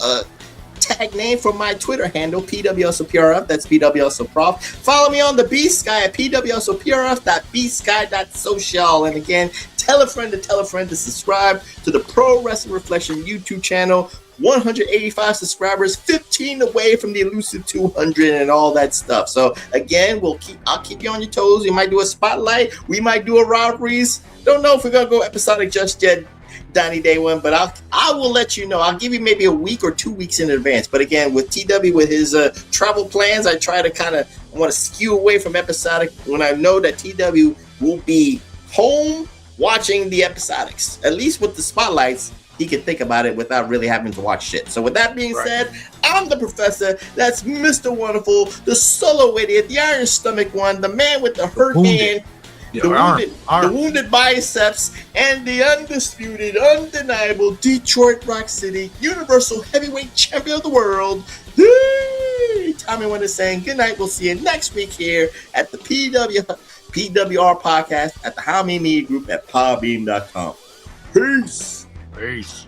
tag name for my Twitter handle, PWSO PRF. That's PWSO Prof. Follow me on the B-Sky at PWSOPRF.bsky.social. And again, tell a friend to subscribe to the Pro Wrasslin Reflection YouTube channel. 185 subscribers, 15 away from the elusive 200 and all that stuff. So again, I'll keep you on your toes. We might do a spotlight. We might do a robberies. Don't know if we're gonna go episodic just yet, Donnie Day One, but I will let you know. I'll give you maybe a week or 2 weeks in advance. But again, with TW with his travel plans, I try to want to skew away from episodic when I know that TW will be home watching the episodics, at least with the spotlights. He can think about it without really having to watch shit. So with that being said, I'm the professor. That's Mr. Wonderful, the solo idiot, the iron stomach one, the man with the hurt hand, the wounded biceps, and the undisputed, undeniable Detroit Rock City Universal Heavyweight Champion of the world, Tommy Wonder saying good night. We'll see you next week here at the PWR podcast at the HAMIN Media Group at podbeam.com. Peace. Peace.